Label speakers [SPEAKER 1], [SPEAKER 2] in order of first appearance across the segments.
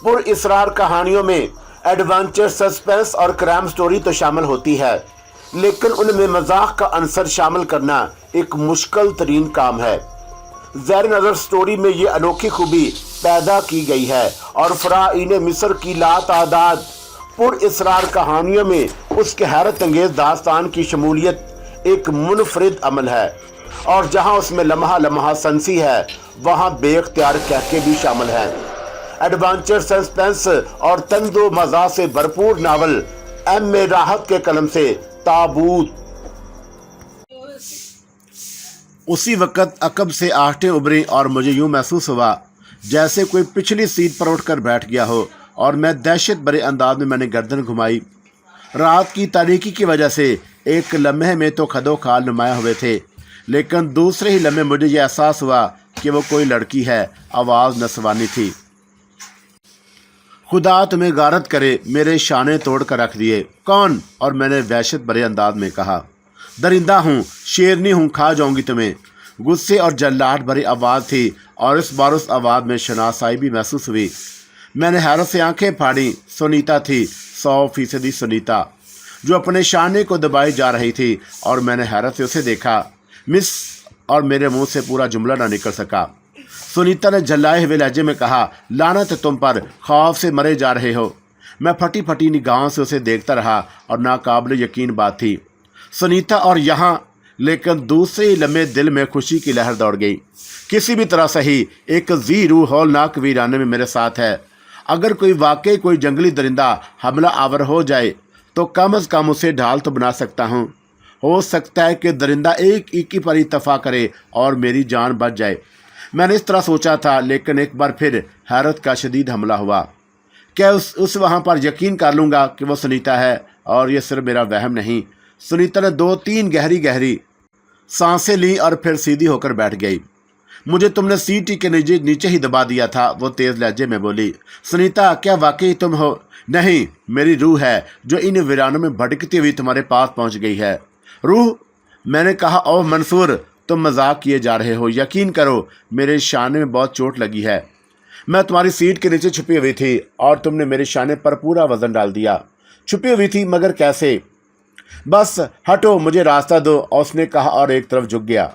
[SPEAKER 1] पुरअसरार कहानियों में adventure, suspense और क्राइम स्टोरी तो शामिल होती है, लेकिन उनमें मजाक का अंसर शामिल करना एक मुश्किल तरीन काम है। ज़ैर नज़र स्टोरी में ये अनोखी खूबी पैदा की गई है और फ़राईन मिस्र की लातादाद पुरअसरार कहानियों में उसके हैरत अंगेज दास्तान की शमूलियत एक मुनफरिद अमल है, और जहाँ उसमें लम्हा लम्हा सनसी है वहाँ बेख्तियार कहके भी शामिल हैं। एडवेंचर, सस्पेंस और तंदो मज़ा से भरपूर नावल M.A. राहत के कलम से ताबूत। उसी वक्त अकब से आहटें उभरी और मुझे यूं महसूस हुआ जैसे कोई पिछली सीट पर उठकर बैठ गया हो, और मैं दहशत भरे अंदाज में मैंने गर्दन घुमाई। रात की तारीकी की वजह से एक लम्हे में तो खदो खाल नुमाया हुए थे, लेकिन दूसरे ही लम्हे मुझे यह एहसास हुआ कि वो कोई लड़की है। आवाज़ नसवानी थी। खुदा तुम्हें गारत करे, मेरे शाने तोड़ कर रख दिए। कौन? और मैंने वहशत भरे अंदाज में कहा, दरिंदा हूँ, शेरनी हूँ, खा जाऊंगी तुम्हें। गुस्से और जल्लाहट भरी आवाज़ थी, और इस बार उस आवाज़ में शनासाई भी महसूस हुई। मैंने हैरत से आंखें फाड़ी। सुनीता थी, 100% सुनीता, जो अपने शाने को दबाई जा रही थी, और मैंने हैरत से उसे देखा। मिस, और मेरे मुंह से पूरा जुमला ना निकल सका। सुनीता ने जल्लाए हुए लहजे में कहा, लानत है तुम पर, खौफ से मरे जा रहे हो। मैं फटी फटी निगाहों से उसे देखता रहा, और नाकाबिल यकीन बात थी, सुनीता और यहाँ। लेकिन दूसरे ही लम्हे दिल में खुशी की लहर दौड़ गई। किसी भी तरह सही एक ज़ीरू हौलनाक वीराने में मेरे साथ है। अगर कोई वाकई कोई जंगली दरिंदा हमला आवर हो जाए तो कम अज़ कम उसे ढाल तो बना सकता हूँ। हो सकता है कि दरिंदा एक ही पर इत्तफा करे और मेरी जान बच जाए। मैंने इस तरह सोचा था, लेकिन एक बार फिर हैरत का शदीद हमला हुआ। क्या उस वहाँ पर यकीन कर लूँगा कि वो सुनीता है, और ये सिर्फ मेरा वहम नहीं। सुनीता ने 2-3 गहरी सांसें ली और फिर सीधी होकर बैठ गई। मुझे तुमने सीटी के नीचे ही दबा दिया था, वो तेज़ लहजे में बोली। सुनीता, क्या वाकई तुम हो? नहीं, मेरी रूह है जो इन वीरानों में भटकती हुई तुम्हारे पास पहुंच गई है। रूह? मैंने कहा, ओह मंसूर, तुम मजाक किए जा रहे हो। यकीन करो, मेरे शाने में बहुत चोट लगी है। मैं तुम्हारी सीट के नीचे छुपी हुई थी और तुमने मेरे शाने पर पूरा वजन डाल दिया। छुपी हुई थी, मगर कैसे? बस हटो, मुझे रास्ता दो, और उसने कहा और एक तरफ झुक गया।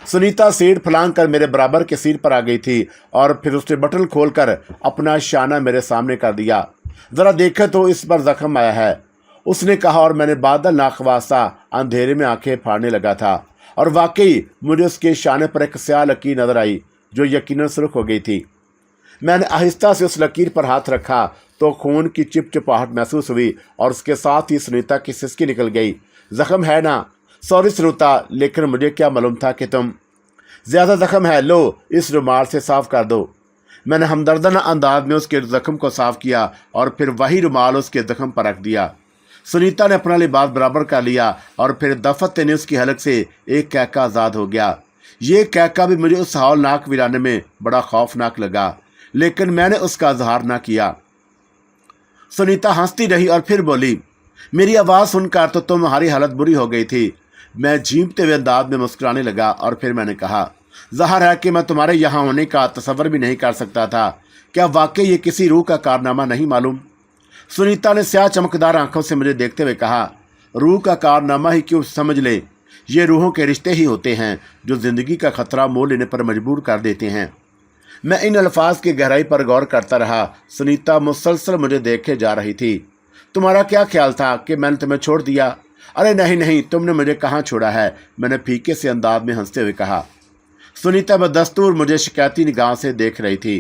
[SPEAKER 1] सुनीता सीट फलांग कर मेरे बराबर के सीट पर आ गई थी, और फिर उसने बटन खोलकर अपना शाना मेरे सामने कर दिया। ज़रा देखे तो इस पर जख्म आया है, उसने कहा, और मैंने बादल नाखवासा अंधेरे में आंखें फाड़ने लगा था, और वाकई मुझे उसके शाने पर एक स्याह लकीर नजर आई जो यकीनन सुर्ख हो गई थी। मैंने आहिस्ता से उस लकीर पर हाथ रखा तो खून की चिपचिपाहट महसूस हुई, और उसके साथ ही सुनीता की सिसकी निकल गई। जख्म है ना? सॉरी सुनीता, लेकिन मुझे क्या मालूम था कि तुम। ज़्यादा जख्म है, लो इस रुमाल से साफ़ कर दो। मैंने हमदर्दाना अंदाज में उसके जख्म को साफ़ किया, और फिर वही रुमाल उसके जख्म पर रख दिया। सुनीता ने अपना लिबास बराबर कर लिया, और फिर दफत ने उसकी हलक से एक कहका आज़ाद हो गया। ये कहका भी मुझे उस हौलनाक वीराने में बड़ा खौफनाक लगा, लेकिन मैंने उसका इजहार ना किया। सुनीता हंसती रही और फिर बोली, मेरी आवाज़ सुनकर तो तुम्हारी हालत बुरी हो गई थी। मैं झींपते हुए अंदाज में मुस्कुराने लगा, और फिर मैंने कहा, ज़ाहिर है कि मैं तुम्हारे यहाँ होने का तसव्वुर भी नहीं कर सकता था। क्या वाकई ये किसी रूह का कारनामा नहीं मालूम? सुनीता ने स्याह चमकदार आंखों से मुझे देखते हुए कहा, रूह का कारनामा ही क्यों, समझ ले, ये रूहों के रिश्ते ही होते हैं जो ज़िंदगी का खतरा मोल लेने पर मजबूर कर देते हैं। मैं इन अल्फाज की गहराई पर गौर करता रहा। सुनीता मुसलसल मुझे देखे जा रही थी। तुम्हारा क्या ख्याल था कि मैंने तुम्हें छोड़ दिया? अरे नहीं नहीं, तुमने मुझे कहाँ छोड़ा है, मैंने फीके से अंदाज में हंसते हुए कहा। सुनीता बदस्तूर मुझे शिकायती निगाह से देख रही थी।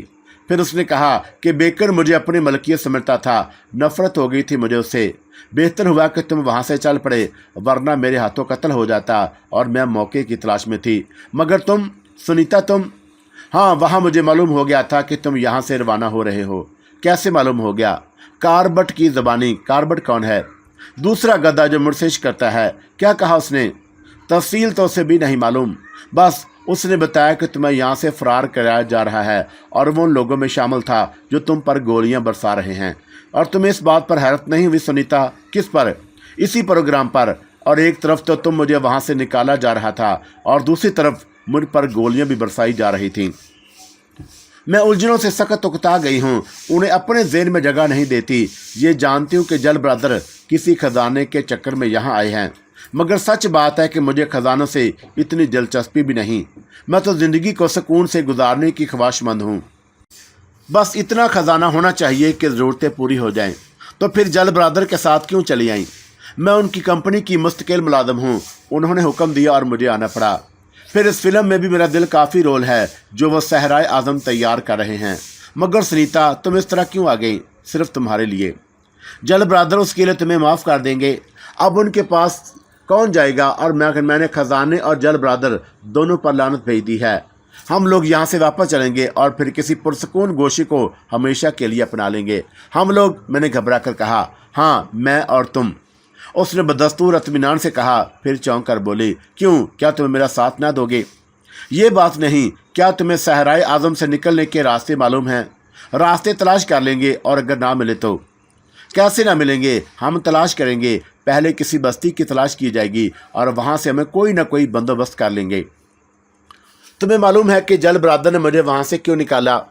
[SPEAKER 1] फिर उसने कहा कि बेकर मुझे अपनी मलकियत समझता था, नफरत हो गई थी मुझे उससे। बेहतर हुआ कि तुम वहाँ से चल पड़े, वरना मेरे हाथों कत्ल हो जाता, और मैं मौके की तलाश में थी। मगर तुम सुनीता, तुम? हाँ, वहाँ मुझे मालूम हो गया था कि तुम यहाँ से रवाना हो रहे हो। कैसे मालूम हो गया? कार्बट की ज़बानी। कार्बट कौन है? दूसरा गधा जो मुर्शिश करता है। क्या कहा उसने? तफसील तो उसे भी नहीं मालूम, बस उसने बताया कि तुम्हें यहाँ से फ़रार कराया जा रहा है, और वो उन लोगों में शामिल था जो तुम पर गोलियाँ बरसा रहे हैं। और तुम्हें इस बात पर हैरत नहीं हुई सुनीता? किस पर? इसी प्रोग्राम पर। और एक तरफ तो तुम मुझे वहाँ से निकाला जा रहा था, और दूसरी तरफ मुझ पर गोलियां भी बरसाई जा रही थीं। मैं उलझनों से सख्त उकता गई हूँ, उन्हें अपने ज़हन में जगह नहीं देती। ये जानती हूँ कि जल ब्रदर किसी खजाने के चक्कर में यहाँ आए हैं, मगर सच बात है कि मुझे खजानों से इतनी दिलचस्पी भी नहीं। मैं तो ज़िंदगी को सुकून से गुजारने की ख्वाहिशमंद हूँ। बस इतना खजाना होना चाहिए कि ज़रूरतें पूरी हो जाएं। तो फिर जल ब्रदर के साथ क्यों चली आई? मैं उनकी कंपनी की मुस्तकिल मुलाजिम हूँ, उन्होंने हुक्म दिया और मुझे आना पड़ा। फिर इस फिल्म में भी मेरा दिल काफ़ी रोल है जो वो सहराए आज़म तैयार कर रहे हैं। मगर सुनीता, तुम इस तरह क्यों आ गई? सिर्फ तुम्हारे लिए। जल ब्रदर उसके लिए तुम्हें माफ़ कर देंगे। अब उनके पास कौन जाएगा? और मैंने खजाने और जल ब्रदर दोनों पर लानत भेज दी है। हम लोग यहाँ से वापस चलेंगे और फिर किसी पुरसकून गोशी को हमेशा के लिए अपना लेंगे। हम लोग, मैंने घबरा कर कहा। हाँ, मैं और तुम। उसने बदस्तूर इत्मीनान से कहा, फिर चौंक कर बोली, क्यों? क्या तुम्हें मेरा साथ ना दोगे? ये बात नहीं, क्या तुम्हें सहराए आज़म से निकलने के रास्ते मालूम हैं? रास्ते तलाश कर लेंगे, और अगर ना मिले तो? कैसे ना मिलेंगे? हम तलाश करेंगे। पहले किसी बस्ती की तलाश की जाएगी और वहाँ से हमें कोई ना कोई बंदोबस्त कर लेंगे। तुम्हें मालूम है कि जल ब्रदर ने मुझे वहाँ से क्यों निकाला?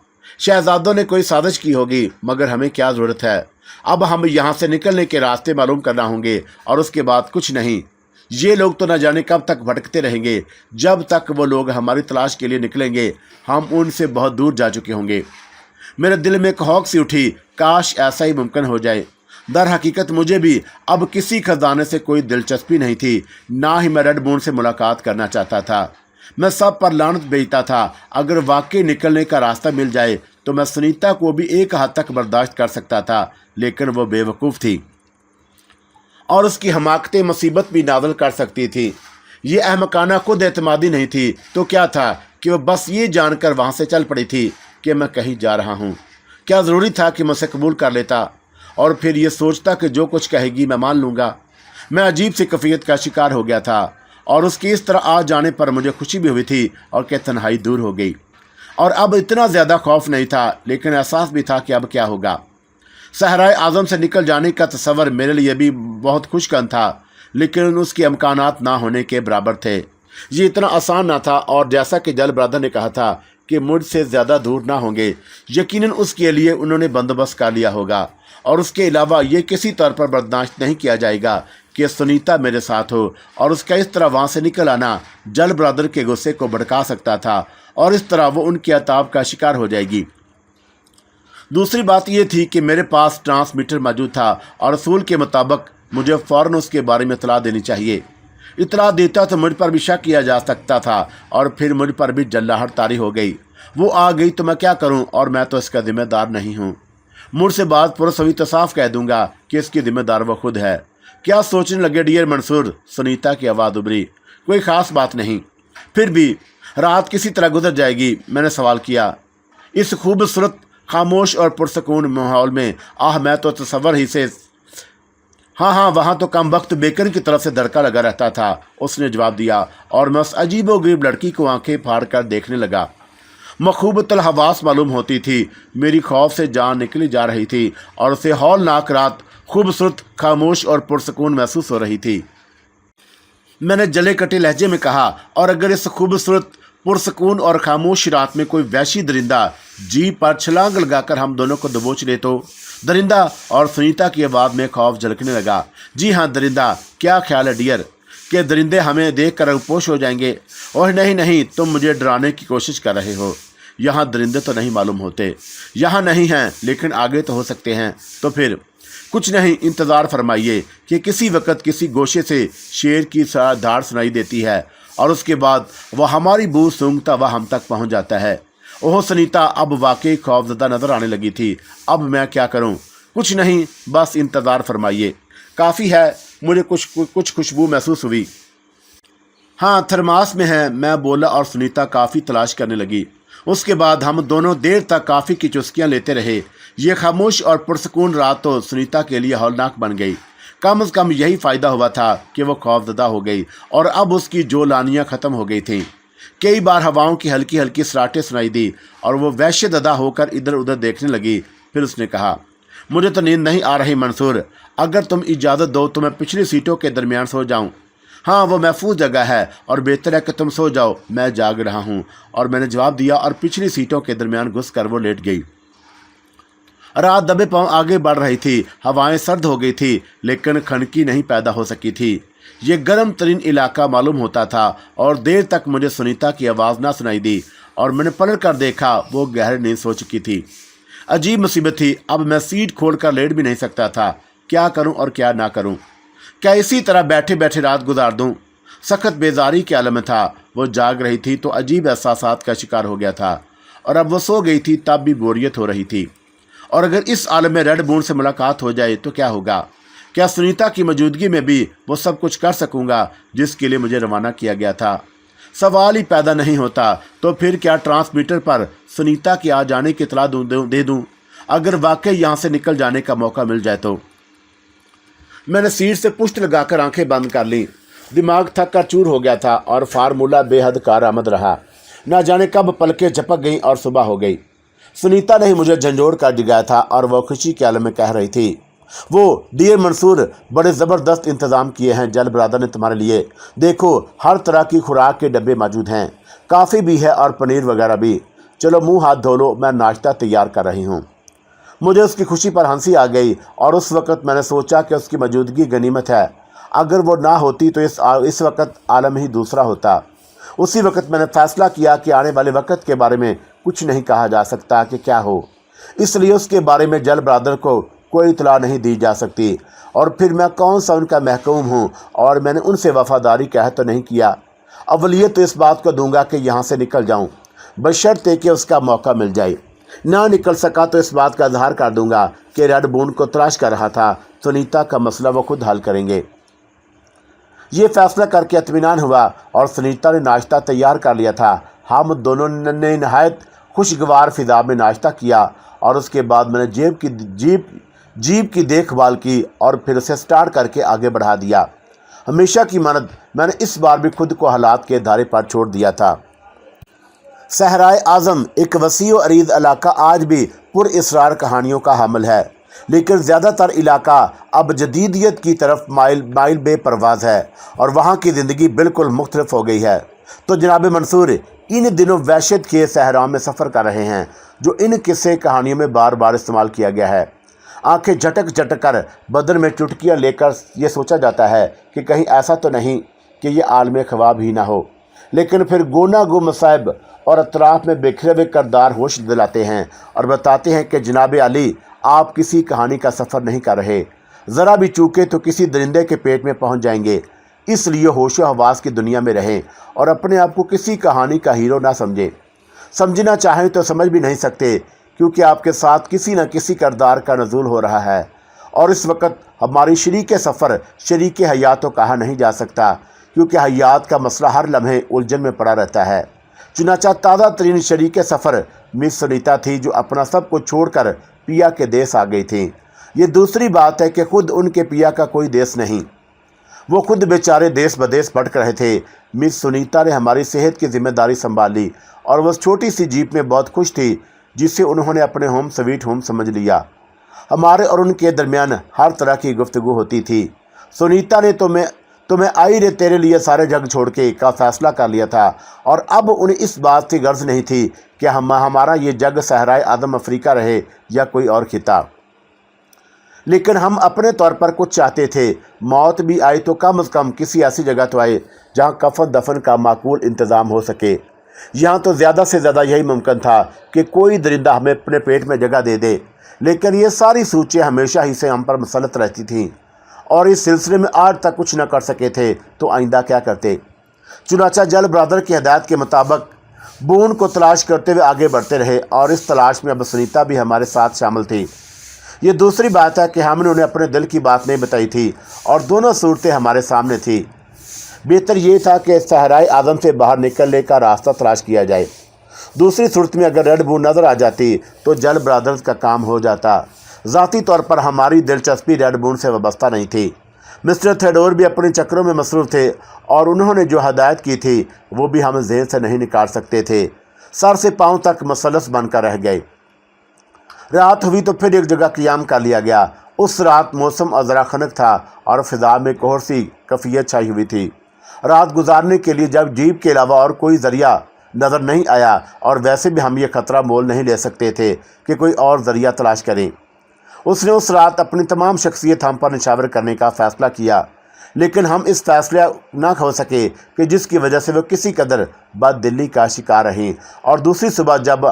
[SPEAKER 1] शहजादों ने कोई साजिश की होगी, मगर हमें क्या ज़रूरत है? अब हम यहाँ से निकलने के रास्ते मालूम करना होंगे, और उसके बाद कुछ नहीं। ये लोग तो न जाने कब तक भटकते रहेंगे। जब तक वो लोग हमारी तलाश के लिए निकलेंगे, हम उनसे बहुत दूर जा चुके होंगे। मेरे दिल में कहौक सी उठी, काश ऐसा ही मुमकिन हो जाए। दर हकीकत मुझे भी अब किसी खजाने से कोई दिलचस्पी नहीं थी, ना ही मैं रेड मून से मुलाकात करना चाहता था। मैं सब पर लानत भेजता था। अगर वाकई निकलने का रास्ता मिल जाए तो मैं सुनीता को भी एक हद तक बर्दाश्त कर सकता था, लेकिन वो बेवकूफ़ थी और उसकी हमाकतें मुसीबत भी नाज़िल कर सकती थी। ये अहमकाना खुद एतमादी नहीं थी तो क्या था कि वह बस ये जानकर वहाँ से चल पड़ी थी कि मैं कहीं जा रहा हूँ। क्या ज़रूरी था कि मैं उसे कबूल कर लेता और फिर ये सोचता कि जो कुछ कहेगी मैं मान लूँगा? मैं अजीब सी कैफियत का शिकार हो गया था, और उसके इस तरह आ जाने पर मुझे खुशी भी हुई थी और कि तन्हाई दूर हो गई। और अब इतना ज़्यादा खौफ नहीं था, लेकिन एहसास भी था कि अब क्या होगा। सहराए आज़म से निकल जाने का तस्वर मेरे लिए भी बहुत खुशकन था, लेकिन उसके इम्कानात ना होने के बराबर थे। ये इतना आसान ना था, और जैसा कि जल ब्रदर ने कहा था कि मुझसे ज़्यादा दूर ना होंगे, यकीनन उसके लिए उन्होंने बंदोबस्त कर लिया होगा। और उसके अलावा ये किसी तौर पर बर्दाश्त नहीं किया जाएगा कि सुनीता मेरे साथ हो, और उसका इस तरह वहाँ से निकल आना जल ब्रदर के गुस्से को भड़का सकता था, और इस तरह वो उनके अताब का शिकार हो जाएगी। दूसरी बात यह थी कि मेरे पास ट्रांसमीटर मौजूद था, और असूल के मुताबिक मुझे फ़ौरन उसके बारे में इतला देनी चाहिए। इतला देता तो मुझ पर भी शक किया जा सकता था, और फिर मुझ पर भी जल्लाहट तारी हो गई। वो आ गई तो मैं क्या करूं? और मैं तो इसका जिम्मेदार नहीं हूं। मुझसे बात पुरुष हुई तो साफ कह दूंगा कि इसकी जिम्मेदार वो खुद है। क्या सोचने लगे डियर मंसूर? सुनीता की आवाज़ उभरी। कोई ख़ास बात नहीं, फिर भी रात किसी तरह गुजर जाएगी। मैंने सवाल किया। इस खूबसूरत, खामोश और पुरसकून माहौल में? मैं तो तसव्वुर ही से। हाँ, वहाँ तो कम वक्त बेकन की तरफ से दड़का लगा रहता था, उसने जवाब दिया, और मैं उस अजीबोगरीब लड़की को आंखें फाड़ कर देखने लगा। मखूबतल हवास मालूम होती थी। मेरी खौफ से जान निकली जा रही थी, और उसे हौलनाक रात खूबसूरत, खामोश और पुरसकून महसूस हो रही थी। मैंने जले कटे लहजे में कहा, और अगर इस खूबसूरत, पुरसकून और खामोश रात में कोई वहशी दरिंदा जी पर छलांग लगाकर हम दोनों को दबोच ले तो? दरिंदा? और सुनीता की आवाज़ में खौफ झलकने लगा। जी हाँ, दरिंदा। क्या ख्याल है डियर कि दरिंदे हमें देख कर अगपोश हो जाएंगे? ओह नहीं, तुम मुझे डराने की कोशिश कर रहे हो। यहाँ दरिंदे तो नहीं मालूम होते। यहाँ नहीं हैं, लेकिन आगे तो हो सकते हैं। तो फिर कुछ नहीं, इंतज़ार फरमाइए कि किसी वक्त किसी गोशे से शेर की धार सुनाई देती है, और उसके बाद वह हमारी बू सूंघता हुआ हम तक पहुँच जाता है। ओह सुनीता अब वाकई खौफजदा नज़र आने लगी थी। अब मैं क्या करूं? कुछ नहीं, बस इंतज़ार फरमाइए। काफ़ी है, मुझे कुछ खुशबू महसूस हुई। हाँ, थर्मास में है, मैं बोला, और सुनीता काफ़ी तलाश करने लगी। उसके बाद हम दोनों देर तक काफ़ी की चुस्कियाँ लेते रहे। ये खामोश और पुरसकून रात तो सुनीता के लिए हौलनाक बन गई। कम अज़ कम यही फ़ायदा हुआ था कि वो खौफजदा हो गई, और अब उसकी जोलानियाँ ख़त्म हो गई थीं। कई बार हवाओं की हल्की हल्की सराटें सुनाई दी, और वो वहशतज़दा होकर इधर उधर देखने लगी। फिर उसने कहा, मुझे तो नींद नहीं आ रही मंसूर, अगर तुम इजाज़त दो तो मैं पिछली सीटों के दरमियान सो जाऊं। हाँ, वो महफूज जगह है और बेहतर है कि तुम सो जाओ, मैं जाग रहा हूँ। और मैंने जवाब दिया और पिछली सीटों के दरमियान घुसकर वो लेट गई। रात दबे पांव आगे बढ़ रही थी, हवाएं सर्द हो गई थी, लेकिन खनकी नहीं पैदा हो सकी थी। ये गर्म तरीन इलाका मालूम होता था और देर तक मुझे सुनीता की आवाज़ ना सुनाई दी और मैंने पलट कर देखा, वो गहरी नींद सो चुकी थी। अजीब मुसीबत थी, अब मैं सीट खोल कर लेट भी नहीं सकता था। क्या करूं और क्या ना करूं? क्या इसी तरह बैठे बैठे रात गुजार दूं? सख्त बेजारी के आलम में था। वो जाग रही थी तो अजीब एहसासात का शिकार हो गया था, और अब वो सो गई थी तब भी बोरियत हो रही थी। और अगर इस आलम में रेड बून से मुलाकात हो जाए तो क्या होगा? क्या सुनीता की मौजूदगी में भी वो सब कुछ कर सकूंगा जिसके लिए मुझे रवाना किया गया था? सवाल ही पैदा नहीं होता। तो फिर क्या ट्रांसमीटर पर सुनीता की आ जाने की इतला दे दूं? अगर वाकई यहाँ से निकल जाने का मौका मिल जाए तो? मैंने सीट से पुष्ट लगाकर आंखें बंद कर ली। दिमाग थक कर चूर हो गया था और फार्मूला बेहद कारआमद रहा। ना जाने कब पलकें झपक गईं और सुबह हो गई। सुनीता ने ही मुझे झंझोड़ कर जगाया था और वह खुशी के आलम में कह रही थी, वो डियर मंसूर, बड़े ज़बरदस्त इंतज़ाम किए हैं जल ब्रादर ने तुम्हारे लिए। देखो, हर तरह की खुराक के डब्बे मौजूद हैं, काफ़ी भी है और पनीर वगैरह भी। चलो मुंह हाथ धो लो, मैं नाश्ता तैयार कर रही हूँ। मुझे उसकी खुशी पर हंसी आ गई और उस वक़्त मैंने सोचा कि उसकी मौजूदगी गनीमत है। अगर वो ना होती तो इस वक्त आलम ही दूसरा होता। उसी वक्त मैंने फैसला किया कि आने वाले वक्त के बारे में कुछ नहीं कहा जा सकता कि क्या हो, इसलिए उसके बारे में जल ब्रादर को कोई इतला नहीं दी जा सकती। और फिर मैं कौन सा उनका महकूम हूँ और मैंने उनसे वफादारी कह तो नहीं किया। अवलियत तो इस बात को दूंगा कि यहाँ से निकल जाऊँ, बशर्ते कि उसका मौका मिल जाए। ना निकल सका तो इस बात का इजहार कर दूंगा कि रेड बून को तलाश कर रहा था। सुनीता का मसला वो खुद हल करेंगे। ये फैसला करके इत्मीनान हुआ और सुनीता ने नाश्ता तैयार कर लिया था। हम दोनों ने नहायत खुशगवार फिजा में नाश्ता किया और उसके बाद मैंने जीप की देखभाल की और फिर उसे स्टार्ट करके आगे बढ़ा दिया। हमेशा की मानद मैंने इस बार भी खुद को हालात के धारे पर छोड़ दिया था। सहराए आज़म एक वसी व अरीज़ इलाका आज भी पुरअसरार कहानियों का हामिल है, लेकिन ज़्यादातर इलाका अब जदीदियत की तरफ माइल बेपरवाज़ है और वहाँ की ज़िंदगी बिल्कुल मुख्तलिफ हो गई है। तो जनाब मंसूर इन दिनों वहशत के सहरा में सफ़र कर रहे हैं, जो इन किस्से कहानियों में बार बार इस्तेमाल किया गया है। आंखें झटक झटक कर बदन में चुटकियाँ लेकर ये सोचा जाता है कि कहीं ऐसा तो नहीं कि ये आलम ख्वाब ही ना हो, लेकिन फिर गोना गो मसाइब और अतराफ़ में बिखरे हुए करदार होश दिलाते हैं और बताते हैं कि जनाब अली, आप किसी कहानी का सफ़र नहीं कर रहे, ज़रा भी चूके तो किसी दरिंदे के पेट में पहुंच जाएंगे। इसलिए होशो हवास की दुनिया में रहें और अपने आप को किसी कहानी का हीरो ना समझें। समझना चाहें तो समझ भी नहीं सकते, क्योंकि आपके साथ किसी न किसी करदार का नज़ूल हो रहा है। और इस वक्त हमारी शरीक सफ़र शरीक हयात तो कहा नहीं जा सकता, क्योंकि हयात का मसला हर लम्हे उलझन में पड़ा रहता है। चुनाचा ताज़ा तरीन शरीक सफ़र मिस सुनीता थी, जो अपना सब कुछ छोड़कर पिया के देश आ गई थी। ये दूसरी बात है कि खुद उनके पिया का कोई देश नहीं, वो खुद बेचारे देश बदेश भटक रहे थे। मिस सुनीता ने हमारी सेहत की जिम्मेदारी संभाली और वह छोटी सी जीप में बहुत खुश थी, जिसे उन्होंने अपने होम स्वीट होम समझ लिया। हमारे और उनके दरमियान हर तरह की गुफ्तगू होती थी। सुनीता ने तुम्हें आई रे तेरे लिए सारे जग छोड़ के का फैसला कर लिया था, और अब उन्हें इस बात की गर्ज नहीं थी कि हमारा ये जग सहराए आदम अफ्रीका रहे या कोई और खिता। लेकिन हम अपने तौर पर कुछ चाहते थे। मौत भी आई तो कम से कम किसी ऐसी जगह तो आए जहाँ कफन दफन का माकूल इंतज़ाम हो सके। यहाँ तो ज़्यादा से ज़्यादा यही मुमकिन था कि कोई दरिंदा हमें अपने पेट में जगह दे दे, लेकिन ये सारी सूचें हमेशा ही से हम पर मुसलत रहती थीं और इस सिलसिले में आज तक कुछ न कर सके थे, तो आइंदा क्या करते। चुनाचा जल ब्रादर की हदायत के मुताबिक बून को तलाश करते हुए आगे बढ़ते रहे और इस तलाश में अब सुनीता भी हमारे साथ शामिल थी। ये दूसरी बात है कि हमने उन्हें अपने दिल की बात नहीं बताई थी और दोनों सूरतें हमारे सामने थी। बेहतर ये था कि सहराए आज़म से बाहर निकलने का रास्ता तलाश किया जाए। दूसरी सूरत में अगर रेड बून नज़र आ जाती तो जल ब्रादर्स का काम हो जाता। ज़ाती तौर पर हमारी दिलचस्पी रेड बून से वाबस्ता नहीं थी। मिस्टर थेडोर भी अपने चक्रों में मसरूफ़ थे और उन्होंने जो हदायत की थी वो भी हम ज़हन से नहीं निकाल सकते थे। सर से पाँव तक मसलस बनकर रह गए। रात हुई तो फिर एक जगह क़ियाम कर लिया गया। उस रात मौसम ज़रा खनक था और फ़िज़ा में कोहर सी कफ़ियत छाई हुई थी। رات گزارنے کے لیے جب جیپ کے علاوہ اور کوئی ذریعہ نظر نہیں آیا اور ویسے بھی ہم یہ خطرہ مول نہیں لے سکتے تھے کہ کوئی اور ذریعہ تلاش کریں۔ اس نے اس رات اپنی تمام شخصیت ہم پر نچھاور کرنے کا فیصلہ کیا، لیکن ہم اس فیصلہ نہ کھو سکے کہ جس کی وجہ سے وہ کسی قدر بد دلی کا شکار رہیں۔ اور دوسری صبح جب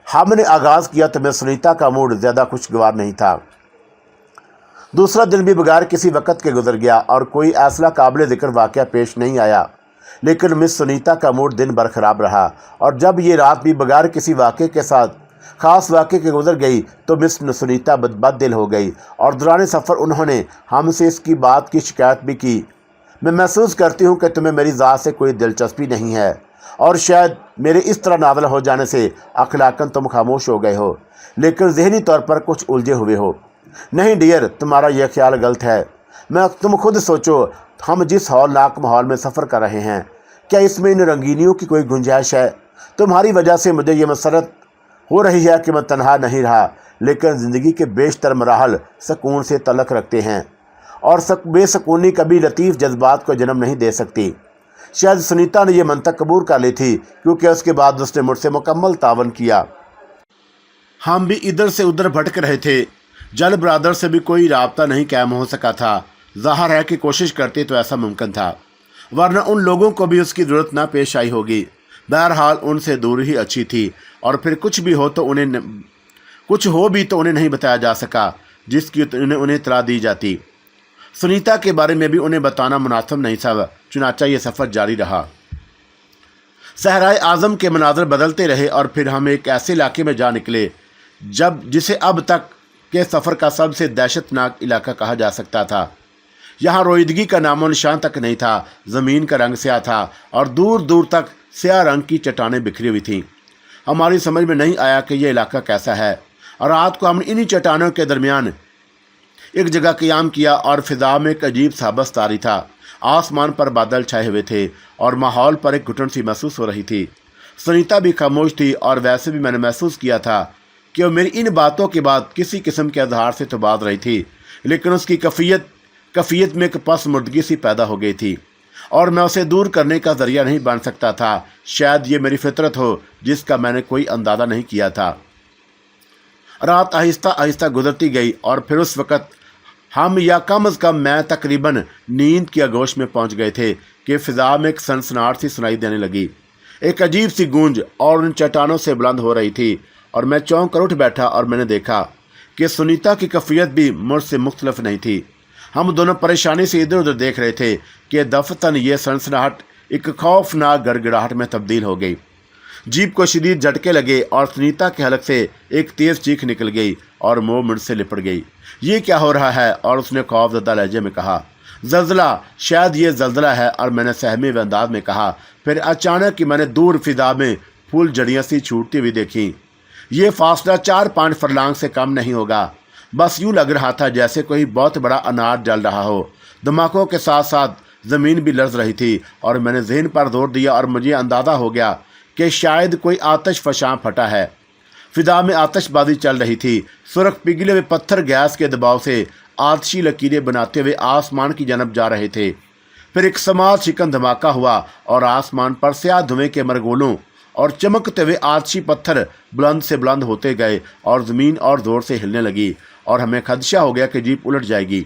[SPEAKER 1] ہم نے آغاز کیا تو میں سنیتا کا موڈ زیادہ خوشگوار نہیں تھا۔ دوسرا دن بھی بغیر کسی وقت کے گزر گیا اور کوئی ایسا قابل ذکر واقعہ پیش نہیں آیا، لیکن مس سنیتا کا موڈ دن بھر خراب رہا، اور جب یہ رات بھی بغیر کسی واقعے کے ساتھ خاص واقعے کے گزر گئی تو مس سنیتا بد دل ہو گئی، اور دوران سفر انہوں نے ہم سے اس کی بات کی شکایت بھی کی۔ میں محسوس کرتی ہوں کہ تمہیں میری ذات سے کوئی دلچسپی نہیں ہے، اور شاید میرے اس طرح ناول ہو جانے سے اخلاقاً تم خاموش ہو گئے ہو، لیکن ذہنی طور پر کچھ الجھے ہوئے ہو۔ نہیں ڈیئر، تمہارا یہ خیال غلط ہے۔ تم خود سوچو، ہم جس ہولناک ماحول میں سفر کر رہے ہیں، کیا اس میں ان رنگینیوں کی کوئی گنجائش ہے؟ تمہاری وجہ سے مجھے یہ مسرت ہو رہی ہے کہ میں تنہا نہیں رہا، لیکن زندگی کے بیشتر مراحل سکون سے تعلق رکھتے ہیں، اور بے سکونی کبھی لطیف جذبات کو جنم نہیں دے سکتی۔ شاید سنیتا نے یہ منطق قبول کر لی تھی، کیونکہ اس کے بعد اس نے مجھ سے مکمل تعاون کیا۔ ہم بھی ادھر سے ادھر بھٹک رہے تھے، جل برادر سے بھی کوئی رابطہ نہیں قائم ہو سکا تھا۔ ظاہر ہے کہ کوشش کرتے تو ایسا ممکن تھا، ورنہ ان لوگوں کو بھی اس کی ضرورت نہ پیش آئی ہوگی۔ بہرحال ان سے دور ہی اچھی تھی، اور پھر کچھ ہو بھی تو انہیں نہیں بتایا جا سکا جس کی انہیں اطلاع دی جاتی۔ سنیتا کے بارے میں بھی انہیں بتانا مناسب نہیں تھا، چنانچہ یہ سفر جاری رہا۔ صحرائے اعظم کے مناظر بدلتے رہے، اور پھر ہم ایک ایسے علاقے میں جا نکلے جسے اب تک کے سفر کا سب سے دہشت ناک علاقہ کہا جا سکتا تھا۔ یہاں رویدگی کا نام و نشان تک نہیں تھا، زمین کا رنگ سیاہ تھا، اور دور دور تک سیاہ رنگ کی چٹانیں بکھری ہوئی تھیں۔ ہماری سمجھ میں نہیں آیا کہ یہ علاقہ کیسا ہے، اور رات کو ہم نے انہی چٹانوں کے درمیان ایک جگہ قیام کیا، اور فضا میں ایک عجیب سا بس طاری تھا۔ آسمان پر بادل چھائے ہوئے تھے، اور ماحول پر ایک گھٹن سی محسوس ہو رہی تھی۔ سنیتا بھی خاموش تھی، اور ویسے بھی میں نے محسوس کیا تھا کہ وہ میری ان باتوں کے بعد کسی قسم کے اظہار سے تو باز رہی تھی، لیکن اس کی کفیت میں ایک پس مردگی سی پیدا ہو گئی تھی، اور میں اسے دور کرنے کا ذریعہ نہیں بن سکتا تھا۔ شاید یہ میری فطرت ہو جس کا میں نے کوئی اندازہ نہیں کیا تھا۔ رات آہستہ آہستہ گزرتی گئی، اور پھر اس وقت ہم، یا کم از کم میں، تقریباً نیند کی آغوش میں پہنچ گئے تھے کہ فضا میں ایک سنسناہٹ سی سنائی دینے لگی۔ ایک عجیب سی گونج اور ان چٹانوں سے بلند ہو رہی تھی، اور میں چونک کر اٹھ بیٹھا، اور میں نے دیکھا کہ سنیتا کی کیفیت بھی مجھ سے مختلف نہیں تھی۔ ہم دونوں پریشانی سے ادھر ادھر دیکھ رہے تھے کہ دفتن یہ سنسناہٹ ایک خوفناک گڑگڑاہٹ میں تبدیل ہو گئی۔ جیپ کو شدید جھٹکے لگے، اور سنیتا کے حلق سے ایک تیز چیخ نکل گئی، اور منہ مجھ سے لپٹ گئی۔ یہ کیا ہو رہا ہے؟ اور اس نے خوف زدہ لہجے میں کہا۔ زلزلہ، شاید یہ زلزلہ ہے، اور میں نے سہمے ہوئے انداز میں کہا۔ پھر اچانک ہی میں نے دور فضا میں پھول جڑیاں سی چھوٹتی ہوئی دیکھی۔ یہ فاصلہ 4-5 فرلانگ سے کم نہیں ہوگا۔ بس یوں لگ رہا تھا جیسے کوئی بہت بڑا انار جل رہا ہو۔ دھماکوں کے ساتھ ساتھ زمین بھی لرز رہی تھی، اور میں نے ذہن پر زور دیا، اور مجھے اندازہ ہو گیا کہ شاید کوئی آتش فشاں پھٹا ہے۔ فضا میں آتش بازی چل رہی تھی۔ سرخ پگھلے ہوئے پتھر گیس کے دباؤ سے آتشی لکیریں بناتے ہوئے آسمان کی جانب جا رہے تھے۔ پھر ایک سماج شکن دھماکہ ہوا، اور آسمان پر سیاہ دھوئیں کے مرگولوں اور چمکتے ہوئے آتشی پتھر بلند سے بلند ہوتے گئے، اور زمین اور زور سے ہلنے لگی، اور ہمیں خدشہ ہو گیا کہ جیپ الٹ جائے گی۔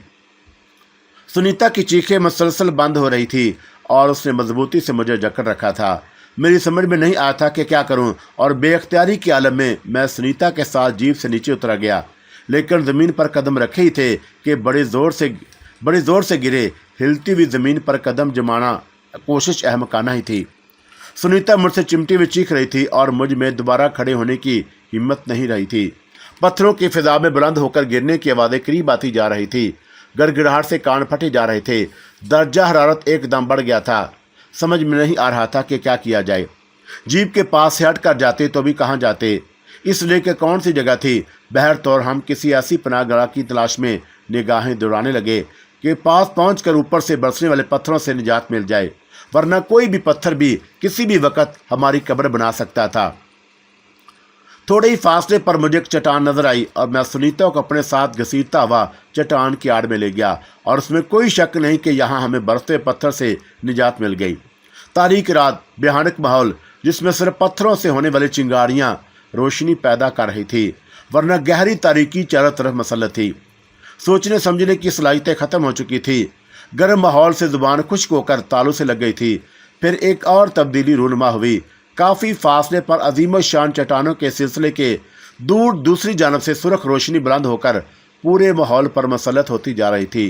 [SPEAKER 1] سنیتا کی چیخیں مسلسل بند ہو رہی تھی، اور اس نے مضبوطی سے مجھے جکڑ رکھا تھا۔ میری سمجھ میں نہیں آیا تھا کہ کیا کروں، اور بے اختیاری کے عالم میں سنیتا کے ساتھ جیپ سے نیچے اترا گیا، لیکن زمین پر قدم رکھے ہی تھے کہ بڑے زور سے گرے۔ ہلتی ہوئی زمین پر قدم جمانا کوشش احمقانہ ہی تھی۔ سنیتا مجھ سے چمٹی ہوئی چیخ رہی تھی، اور مجھ میں دوبارہ کھڑے ہونے کی ہمت نہیں رہی تھی۔ پتھروں کی فضا میں بلند ہو کر گرنے کی آوازیں قریب آتی جا رہی تھی۔ گڑگڑاہٹ سے کان پھٹے جا رہے تھے۔ درجہ حرارت ایک دم بڑھ گیا تھا۔ سمجھ میں نہیں آ رہا تھا کہ کیا جائے۔ جیپ کے پاس سے ہٹ کر جاتے تو بھی کہاں جاتے، اس لیے کہ کون سی جگہ تھی۔ بہرطور ہم کسی ایسی پناہ گاہ کی تلاش میں نگاہیں دوڑانے لگے کہ پاس پہنچ کر اوپر سے برسنے والے پتھروں سے نجات مل جائے، ورنہ کوئی بھی پتھر بھی کسی بھی وقت ہماری قبر بنا سکتا تھا۔ थोड़े ही फासले पर मुझे एक चट्टान नजर आई और मैं सुनीता को अपने साथ घसीटता हुआ चट्टान की आड़ में ले गया और उसमें कोई शक नहीं कि यहाँ हमें बरसते पत्थर से निजात मिल गई। तारीख रात, भयानक माहौल जिसमें सिर्फ पत्थरों से होने वाली चिंगारियां रोशनी पैदा कर रही थी, वरना गहरी तारीकी चारों तरफ मसलत थी। सोचने समझने की सलाहियतें खत्म हो चुकी थी। गर्म माहौल से जुबान खुश्क होकर तालू से लग गई थी। फिर एक और तब्दीली रूनुमा हुई। काफ़ी फासले पर अजीम शान चट्टानों के सिलसिले के दूर दूसरी जानब से सुर्ख रोशनी बुलंद होकर पूरे माहौल पर मसलत होती जा रही थी।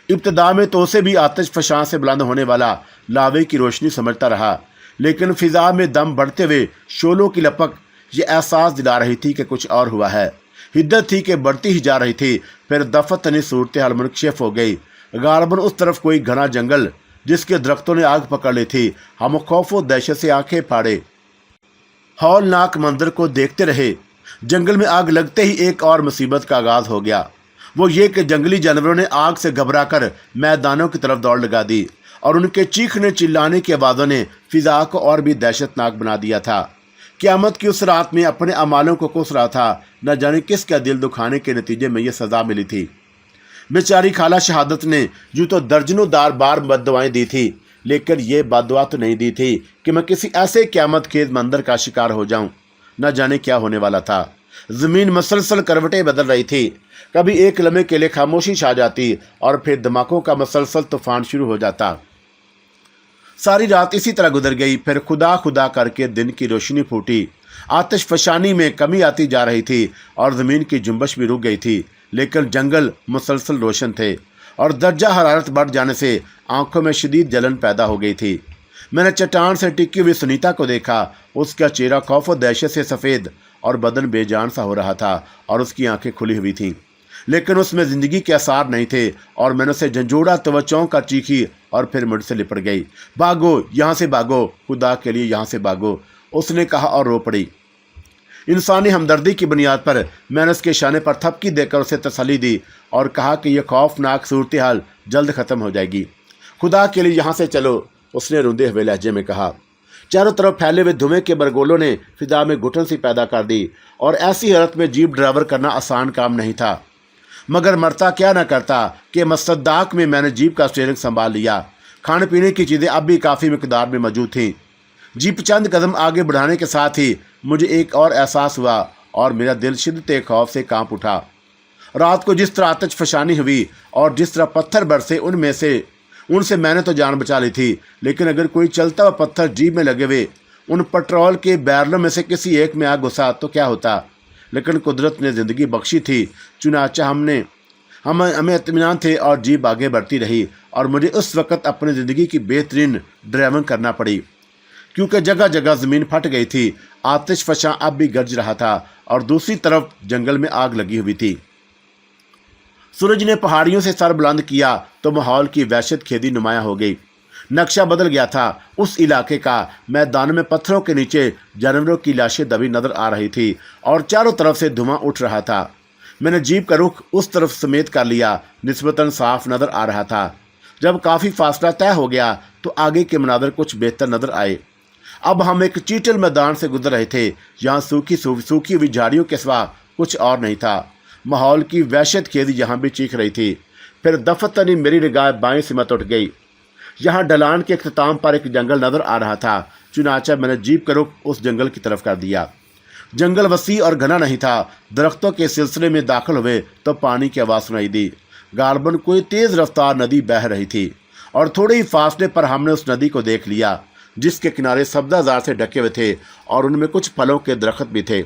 [SPEAKER 1] इब्तदा में तो उसे भी आतिश फशां से बुलंद होने वाला लावे की रोशनी समझता रहा, लेकिन फिजा में दम बढ़ते हुए शोलों की लपक ये एहसास दिला रही थी कि कुछ और हुआ है। हिद्दत थी कि बढ़ती ही जा रही थी। फिर दफतनी सूरत हाल मुनकशिफ हो गई। गालबन उस तरफ कोई घना जंगल जिसके दरख्तों ने आग पकड़ ली थी। हम खौफ व दहशत से आंखें फाड़े हौलनाक मंजर को देखते रहे। जंगल में आग लगते ही एक और मुसीबत का आगाज हो गया। वो ये कि जंगली जानवरों ने आग से घबराकर मैदानों की तरफ दौड़ लगा दी और उनके चीखने चिल्लाने की आवाज़ों ने फिजा को और भी दहशतनाक बना दिया था। क़यामत की उस रात में अपने अमालों को कोस रहा था। न जाने किसका दिल दुखाने के नतीजे में ये सज़ा मिली थी। बेचारी खाला शहादत ने यूँ तो दर्जनों बार बद्दुआएं दी थी, लेकिन ये बद्दुआ तो नहीं दी थी कि मैं किसी ऐसे क़यामत खेज मंजर का शिकार हो जाऊं। न जाने क्या होने वाला था। ज़मीन मसलसल करवटें बदल रही थी। कभी एक लम्हे के लिए खामोशी छा जाती और फिर धमाकों का मसलसल तूफान शुरू हो जाता। सारी रात इसी तरह गुजर गई। फिर खुदा खुदा करके दिन की रोशनी फूटी। आतिश फशानी में कमी आती जा रही थी और ज़मीन की जुम्बश भी रुक गई थी, लेकिन जंगल मुसलसल रोशन थे और दर्जा हरारत बढ़ जाने से आंखों में शदीद जलन पैदा हो गई थी। मैंने चट्टान से टिकी हुई सुनीता को देखा। उसका चेहरा खौफ और दहशत से सफ़ेद और बदन बेजान सा हो रहा था और उसकी आंखें खुली हुई थीं, लेकिन उसमें ज़िंदगी के आसार नहीं थे। और मैंने उसे झंझोड़ा तो वह चौंक कर चीखी और फिर मुझसे लिपट गई। भागो, यहाँ से भागो, खुदा के लिए यहाँ से भागो, उसने कहा और रो पड़ी। इंसानी हमदर्दी की बुनियाद पर मैंने उसके शाने पर थपकी देकर उसे तसल्ली दी और कहा कि यह खौफनाक सूरत हाल जल्द ख़त्म हो जाएगी। खुदा के लिए यहाँ से चलो, उसने रूंधे हुए लहजे में कहा। चारों तरफ फैले हुए धुएं के बरगोलों ने फिजा में घुटन सी पैदा कर दी और ऐसी हालत में जीप ड्राइवर करना आसान काम नहीं था। मगर मरता क्या न करता कि मसद्दाक में मैंने जीप का स्टीयरिंग संभाल लिया। खाने पीने की चीज़ें अब भी काफ़ी मिकदार में मौजूद थीं। जीप चंद कदम आगे बढ़ाने के साथ ही मुझे एक और एहसास हुआ और मेरा दिल शिद्दत खौफ से कांप उठा। रात को जिस तरह आतिश फशानी हुई और जिस तरह पत्थर बरसे उनसे मैंने तो जान बचा ली थी, लेकिन अगर कोई चलता हुआ पत्थर जीप में लगे हुए उन पेट्रोल के बैरलों में से किसी एक में आ घुसा तो क्या होता। लेकिन कुदरत ने ज़िंदगी बख्शी थी, चुनाचे हमें इत्मीनान थे और जीप आगे बढ़ती रही और मुझे उस वक़्त अपनी ज़िंदगी की बेहतरीन ड्राइविंग करना पड़ी, क्योंकि जगह जगह ज़मीन फट गई थी। आतिश फशां अब भी गरज रहा था और दूसरी तरफ जंगल में आग लगी हुई थी। सूरज ने पहाड़ियों से सर बुलंद किया तो माहौल की वहशत खेदी नुमायां हो गई। नक्शा बदल गया था उस इलाके का। मैदान में पत्थरों के नीचे जानवरों की लाशें दबी नजर आ रही थी और चारों तरफ से धुआं उठ रहा था। मैंने जीप का रुख उस तरफ समेत कर लिया। निस्बतन साफ नजर आ रहा था। जब काफ़ी फासला तय हो गया तो आगे के मनाजर कुछ बेहतर नजर आए। अब हम एक चीटल मैदान से गुजर रहे थे जहाँ सूखी हुई झाड़ियों के सिवा कुछ और नहीं था। माहौल की वहशत खेदी यहाँ भी चीख रही थी। फिर दफतनी मेरी निगाह बाएं सिमत उठ गई। यहाँ ढलान के अख्ताम पर एक जंगल नजर आ रहा था। चुनाचा मैंने जीप का रुख उस जंगल की तरफ कर दिया। जंगल वसी और घना नहीं था। दरख्तों के सिलसिले में दाखिल हुए तो पानी की आवाज़ सुनाई दी। गालबन कोई तेज़ रफ्तार नदी बह रही थी और थोड़े ही फासले पर हमने उस नदी को देख लिया जिसके किनारे सब्ज़ाजार से ढके हुए थे और उनमें कुछ फलों के दरख्त भी थे।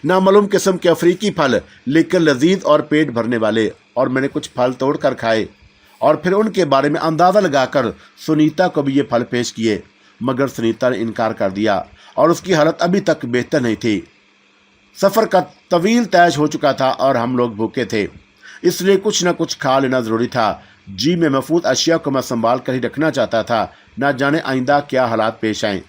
[SPEAKER 1] नामालूम किस्म के अफ्रीकी फल, लेकिन लजीज और पेट भरने वाले। और मैंने कुछ फल तोड़ कर खाए और फिर उनके बारे में अंदाज़ा लगाकर सुनीता को भी ये फल पेश किए, मगर सुनीता ने इनकार कर दिया और उसकी हालत अभी तक बेहतर नहीं थी। सफ़र का तवील तय हो चुका था और हम लोग भूखे थे, इसलिए कुछ न कुछ खा लेना ज़रूरी था। जी में महफूज अशिया को मैं संभाल कर ही रखना चाहता था, ना जाने आइंदा क्या हालात पेश आएँ।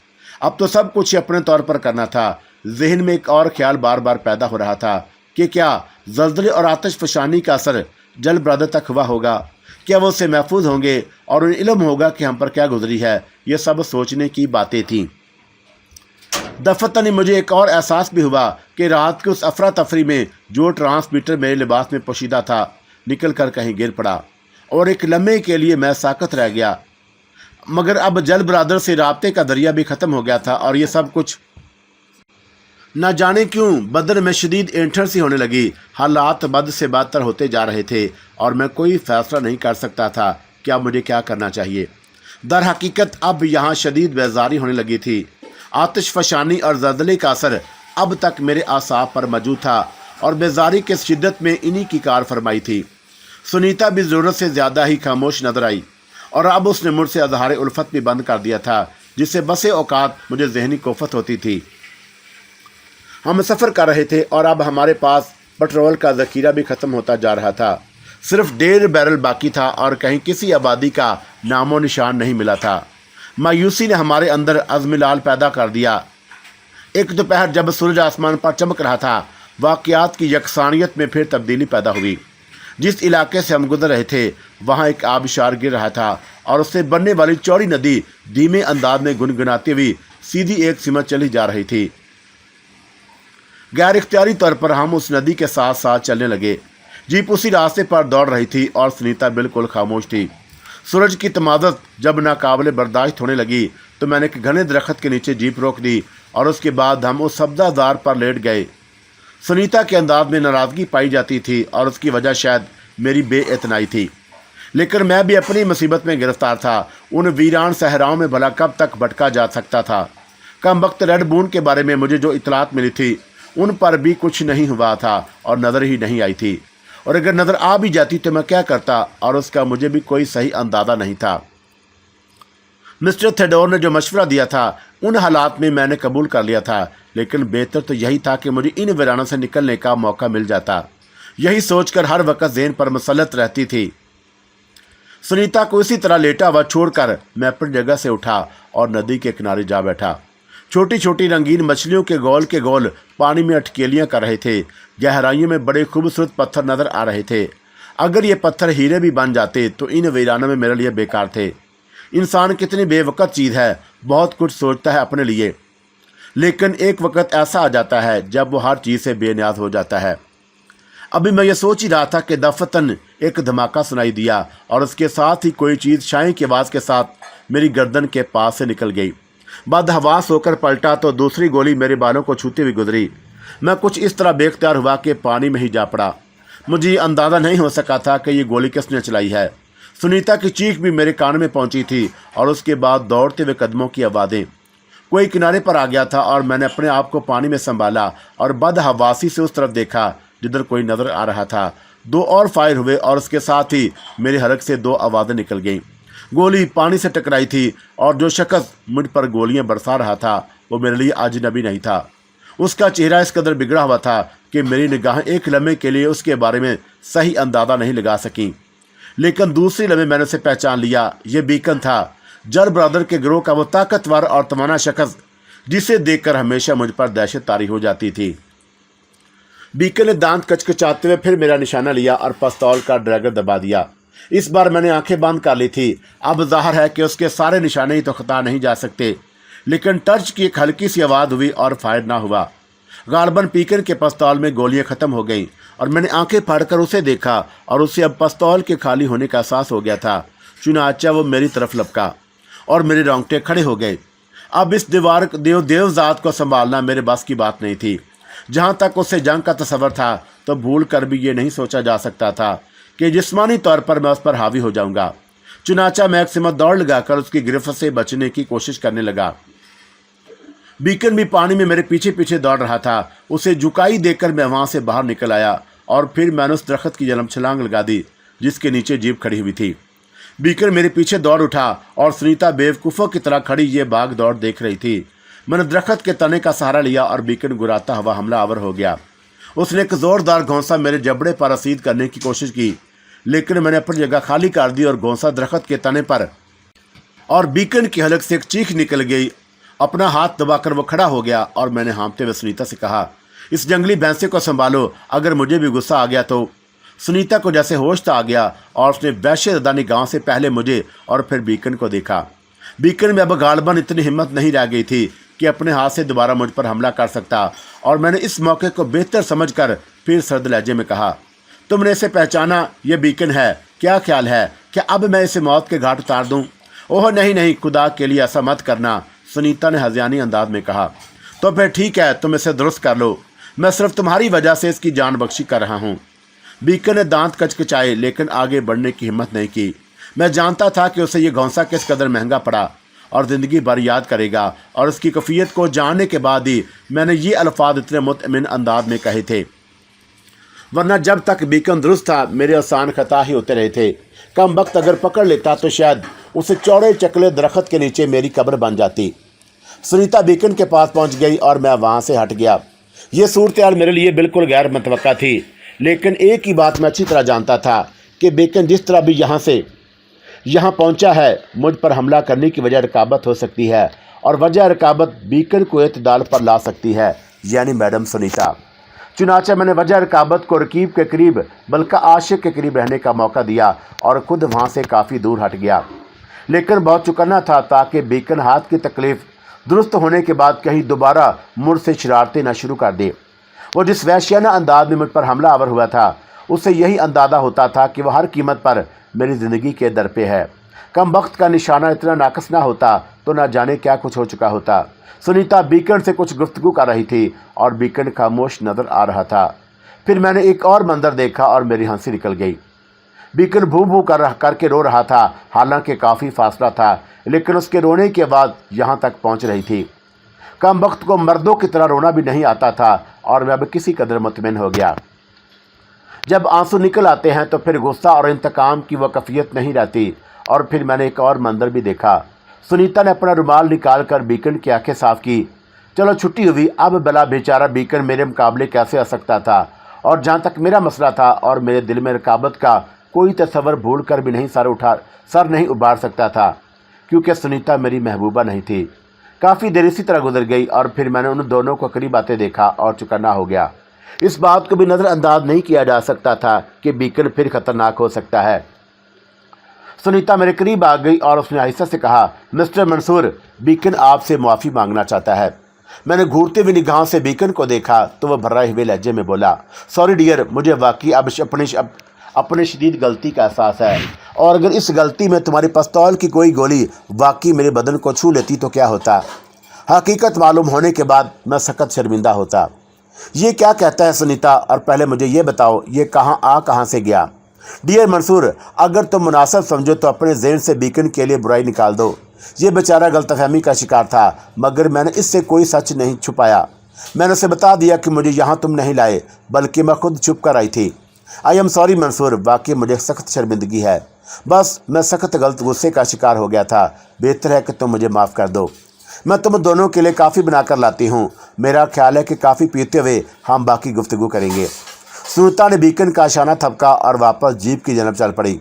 [SPEAKER 1] अब तो सब कुछ ही अपने तौर पर करना था। जहन में एक और ख्याल बार बार पैदा हो रहा था कि क्या ज़ल्ज़ले और आतिश फशानी का असर जल बरादर तक हुआ होगा? क्या वो उससे महफूज होंगे और उन्हें इल्म होगा कि हम पर क्या गुजरी है? ये सब सोचने की बातें थीं। दफतन मुझे एक और एहसास भी हुआ कि रात की उस अफरा तफरी में जो ट्रांसमीटर मेरे लिबास में पोशीदा था निकल कर कहीं गिर पड़ा और एक लम्हे के लिए मैं साकत रह गया। मगर अब जल बरादर से राब्ते का दरिया भी ख़त्म हो गया था और ये सब कुछ न जाने क्यों बदन में शदीद ऐंठन सी होने लगी। हालात बद से बदतर होते जा रहे थे और मैं कोई फैसला नहीं कर सकता था कि अब मुझे क्या करना चाहिए। दर हकीकत अब यहाँ शदीद बेजारी होने लगी थी। आतिश फशानी और जल्जले का असर अब तक मेरे आसाब पर मौजूद था और बेजारी के शिद्दत में इन्हीं की कार फरमाई थी। सुनीता भी ज़रूरत से ज़्यादा ही खामोश नजर आई और अब उसने मुझसे अजहार उल्फत भी बंद कर दिया था, जिससे बसे औकात मुझे जहनी कोफत होती थी। हम सफ़र कर रहे थे और अब हमारे पास पेट्रोल का ज़ख़ीरा भी ख़त्म होता जा रहा था। सिर्फ 1.5 बैरल बाकी था और कहीं किसी आबादी का नामो निशान नहीं मिला था। मायूसी ने हमारे अंदर अज़्म-ए-लाल पैदा कर दिया। एक दोपहर जब सूरज आसमान पर चमक रहा था, वाक़यात की यकसानियत में फिर तब्दीली पैदा हुई। जिस इलाके से हम गुजर रहे थे वहाँ एक आबशार गिर रहा था और उससे बनने वाली चौड़ी नदी धीमे अंदाज में गुनगुनाती हुई सीधी एक सिमत चली जा रही थी। गैर इख्तियारी तौर पर हम उस नदी के साथ साथ चलने लगे। जीप उसी रास्ते पर दौड़ रही थी और सुनीता बिल्कुल खामोश थी। सूरज की तमाज़त जब नाकाबिले बर्दाश्त होने लगी तो मैंने एक घने दरख्त के नीचे जीप रोक दी और उसके बाद हम उस सब्ज़ादार पर लेट गए। सुनीता के अंदाज में नाराज़गी पाई जाती थी और उसकी वजह शायद मेरी बेइतनाई थी, लेकिन मैं भी अपनी मुसीबत में गिरफ्तार था। उन वीरान सहराओं में भला कब तक भटका जा सकता था। कम वक्त रेड बून के बारे में मुझे जो इतलात मिली थी उन पर भी कुछ नहीं हुआ था और नज़र ही नहीं आई थी, और अगर नज़र आ भी जाती तो मैं क्या करता, और उसका मुझे भी कोई सही अंदाज़ा नहीं था। मिस्टर थेडोर ने जो मशवरा दिया था उन हालात में मैंने कबूल कर लिया था, लेकिन बेहतर तो यही था कि मुझे इन वीरानों से निकलने का मौका मिल जाता। यही सोचकर हर वक्त ज़हन पर मसलत रहती थी। सुनीता को इसी तरह लेटा हुआ छोड़कर मैं अपनी जगह से उठा और नदी के किनारे जा बैठा। छोटी छोटी रंगीन मछलियों के गोल पानी में अटकेलियाँ कर रहे थे। गहराइयों में बड़े खूबसूरत पत्थर नज़र आ रहे थे। अगर ये पत्थर हीरे भी बन जाते तो इन वीरानों में मेरे लिए बेकार थे। इंसान कितनी बेवकत चीज़ है, बहुत कुछ सोचता है अपने लिए, लेकिन एक वक्त ऐसा आ जाता है जब वो हर चीज़ से बेनियाज हो जाता है। अभी मैं ये सोच ही रहा था कि दफतन एक धमाका सुनाई दिया और उसके साथ ही कोई चीज़ शाई की आवाज़ के साथ मेरी गर्दन के पास से निकल गई। बदहवास होकर पलटा तो दूसरी गोली मेरे बालों को छूती हुई गुजरी। मैं कुछ इस तरह बेख्तियार हुआ कि पानी में ही जा पड़ा। मुझे अंदाज़ा नहीं हो सका था कि ये गोली किसने चलाई है। सुनीता की चीख भी मेरे कान में पहुंची थी और उसके बाद दौड़ते हुए कदमों की आवाज़ें। कोई किनारे पर आ गया था और मैंने अपने आप को पानी में संभाला और बदहवासी से उस तरफ देखा जिधर कोई नज़र आ रहा था। 2 और फायर हुए और उसके साथ ही मेरे हलक से 2 आवाज़ें निकल गईं। गोली पानी से टकराई थी और जो शख्स मुझ पर गोलियां बरसा रहा था वो मेरे लिए अजनबी नहीं था। उसका चेहरा इस कदर बिगड़ा हुआ था कि मेरी निगाहें एक लम्हे के लिए उसके बारे में सही अंदाज़ा नहीं लगा सकीं, लेकिन दूसरी लम्हे मैंने उसे पहचान लिया। ये बीकन था, जल ब्रदर के गिरोह का वो ताकतवर और तवाना शख्स जिसे देखकर हमेशा मुझ पर दहशत तारी हो जाती थी। बीकन ने दांत कचकचाते हुए फिर मेरा निशाना लिया और पिस्तौल का ड्रैगर दबा दिया। इस बार मैंने आंखें बंद कर ली थी। अब ज़ाहिर है कि उसके सारे निशाने ही तो खता नहीं जा सकते, लेकिन टर्च की एक हल्की सी आवाज़ हुई और फायर ना हुआ। गालबन पीकर के पिस्तौल में गोलियां ख़त्म हो गईं और मैंने आंखें फाड़कर उसे देखा और उसे अब पिस्तौल के खाली होने का एहसास हो गया था। चुनाचा वो मेरी तरफ लपका और मेरे रोंगटे खड़े हो गए। अब इस देवजात को संभालना मेरे बस की बात नहीं थी। जहाँ तक उससे जंग का तस्वर था तो भूल कर भी ये नहीं सोचा जा सकता था कि जिस्मानी तौर पर मैं उस पर हावी हो जाऊंगा। चुनाचा मैं एक सिमत दौड़ लगाकर उसकी गिरफ्त से बचने की कोशिश करने लगा। बीकन भी पानी में मेरे पीछे पीछे दौड़ रहा था। उसे झुकाई देकर मैं वहाँ से बाहर निकल आया और फिर मैंने उस दरख्त की जन्म छलांग लगा दी जिसके नीचे जीप खड़ी हुई थी। बीकन मेरे पीछे दौड़ उठा और सुनीता बेवकूफ़ों की तरह खड़ी ये भाग दौड़ देख रही थी। मैंने दरख्त के तने का सहारा लिया और बीकन गुराता हुआ हमला आवर हो गया। उसने एक ज़ोरदार घोंसा मेरे जबड़े पर रसीद करने की कोशिश की, लेकिन मैंने अपनी जगह खाली कर दी और घोंसा दरख्त के तने पर, और बीकन की हलक से एक चीख निकल गई। अपना हाथ दबाकर वो खड़ा हो गया और मैंने हाँफते हुए सुनीता से कहा, इस जंगली भैंसे को संभालो, अगर मुझे भी गुस्सा आ गया तो। सुनीता को जैसे होश आ गया और उसने वहशतज़दा निगाहों से पहले मुझे और फिर बीकन को देखा। बीकन में अब गालबन इतनी हिम्मत नहीं रह गई थी कि अपने हाथ से दोबारा मुझ पर हमला कर सकता, और मैंने इस मौके को बेहतर समझकर फिर सर्द लहजे में कहा, तुमने इसे पहचाना, ये बीकन है, क्या ख्याल है, क्या अब मैं इसे मौत के घाट उतार दूं? ओह नहीं नहीं, खुदा के लिए ऐसा मत करना, सुनीता ने हज़ियानी अंदाज में कहा। तो फिर ठीक है, तुम इसे दुरुस्त कर लो, मैं सिर्फ तुम्हारी वजह से इसकी जान बख्शी कर रहा हूँ। बीकन ने दांत कचकचाए लेकिन आगे बढ़ने की हिम्मत नहीं की। मैं जानता था कि उसे ये घौंसा किस कदर महंगा पड़ा और ज़िंदगी भर याद करेगा, और उसकी कफ़ियत को जानने के बाद ही मैंने ये अल्फाज इतने मुतमिन अंदाज में कहे थे, वरना जब तक बीकन दुरुस्त था मेरे आसान खता ही होते रहे थे। कम वक्त अगर पकड़ लेता तो शायद उसे चौड़े चकले दरख्त के नीचे मेरी कब्र बन जाती। सुनीता बीकन के पास पहुंच गई और मैं वहां से हट गया। ये सूरत हाल मेरे लिए बिल्कुल गैर मुतवक्का थी, लेकिन एक ही बात मैं अच्छी तरह जानता था कि बीकन जिस तरह भी यहाँ पहुंचा है, मुझ पर हमला करने की वजह रकाबत हो सकती है, और वजह रकाबत बीकन को एतदाल पर ला सकती है, यानी मैडम सुनीता। चुनाचे मैंने वजह रकाबत को रकीब के करीब बल्कि आशिक के करीब रहने का मौका दिया और खुद वहाँ से काफ़ी दूर हट गया। लेकिन बहुत चुकन्ना था ताकि बीकन हाथ की तकलीफ़ दुरुस्त होने के बाद कहीं दोबारा मुझसे शरारतें न शुरू कर दे। वो जिस वहशियाना अंदाज में मुझ पर हमला आवर हुआ था, उससे यही अंदाज़ा होता था कि वह हर कीमत पर मेरी ज़िंदगी के दर पे है। कम वक्त का निशाना इतना नाकस ना होता तो ना जाने क्या कुछ हो चुका होता। सुनीता बीकन से कुछ गुफ्तगू कर रही थी और बीकन खामोश नज़र आ रहा था। फिर मैंने एक और मंजर देखा और मेरी हंसी निकल गई। बीकन भू भू करके रो रहा था, हालांकि काफ़ी फासला था, लेकिन उसके रोने की आवाज़ यहाँ तक पहुँच रही थी। कम वक्त को मर्दों की तरह रोना भी नहीं आता था और मैं अब किसी कदर मुतमिन हो गया। जब आंसू निकल आते हैं तो फिर गुस्सा और इंतकाम की वह कैफियत नहीं रहती। और फिर मैंने एक और मंजर भी देखा। सुनीता ने अपना रुमाल निकाल कर बीकन की आंखें साफ की। चलो छुट्टी हुई, अब भला बेचारा बीकन मेरे मुकाबले कैसे आ सकता था। और जहाँ तक मेरा मसला था और मेरे दिल में रकाबत का कोई तस्वर भूल कर भी नहीं सर नहीं उबार सकता था, क्योंकि सुनीता मेरी महबूबा नहीं थी। काफ़ी देर इसी तरह गुजर गई और फिर मैंने उन दोनों को करीब आते देखा और चौकन्ना हो गया। इस बात को भी नज़रअंदाज नहीं किया जा सकता था कि बीकन फिर ख़तरनाक हो सकता है। सुनीता मेरे करीब आ गई और उसने आहिस्ता से कहा, मिस्टर मंसूर, बीकन आपसे माफ़ी मांगना चाहता है। मैंने घूरते हुए निगाहों से बीकन को देखा तो वह भर्राए हुए लहजे में बोला, सॉरी डियर, मुझे वाकई अब अपने शदीद गलती का एहसास है, और अगर इस गलती में तुम्हारी पिस्तौल की कोई गोली वाकई मेरे बदन को छू लेती तो क्या होता। हकीकत मालूम होने के बाद मैं सख्त शर्मिंदा होता। ये क्या कहता है सुनीता, और पहले मुझे ये बताओ ये कहाँ से गया। डियर मंसूर, अगर तुम मुनासिब समझो तो अपने ज़हन से बीकन के लिए बुराई निकाल दो। ये बेचारा गलतफहमी का शिकार था, मगर मैंने इससे कोई सच नहीं छुपाया। मैंने उसे बता दिया कि मुझे यहाँ तुम नहीं लाए, बल्कि मैं खुद छुप कर आई थी। आई एम सॉरी मंसूर, वाकई मुझे सख्त शर्मिंदगी है। बस मैं सख्त गलत गुस्से का शिकार हो गया था। बेहतर है कि तुम मुझे माफ़ कर दो। मैं तुम दोनों के लिए काफ़ी बनाकर लाती हूँ। मेरा ख्याल है कि काफ़ी पीते हुए हम बाकी गुफ्तगू करेंगे। सुनीता ने बीकन का इशारा थपका और वापस जीप की जानब चल पड़ी।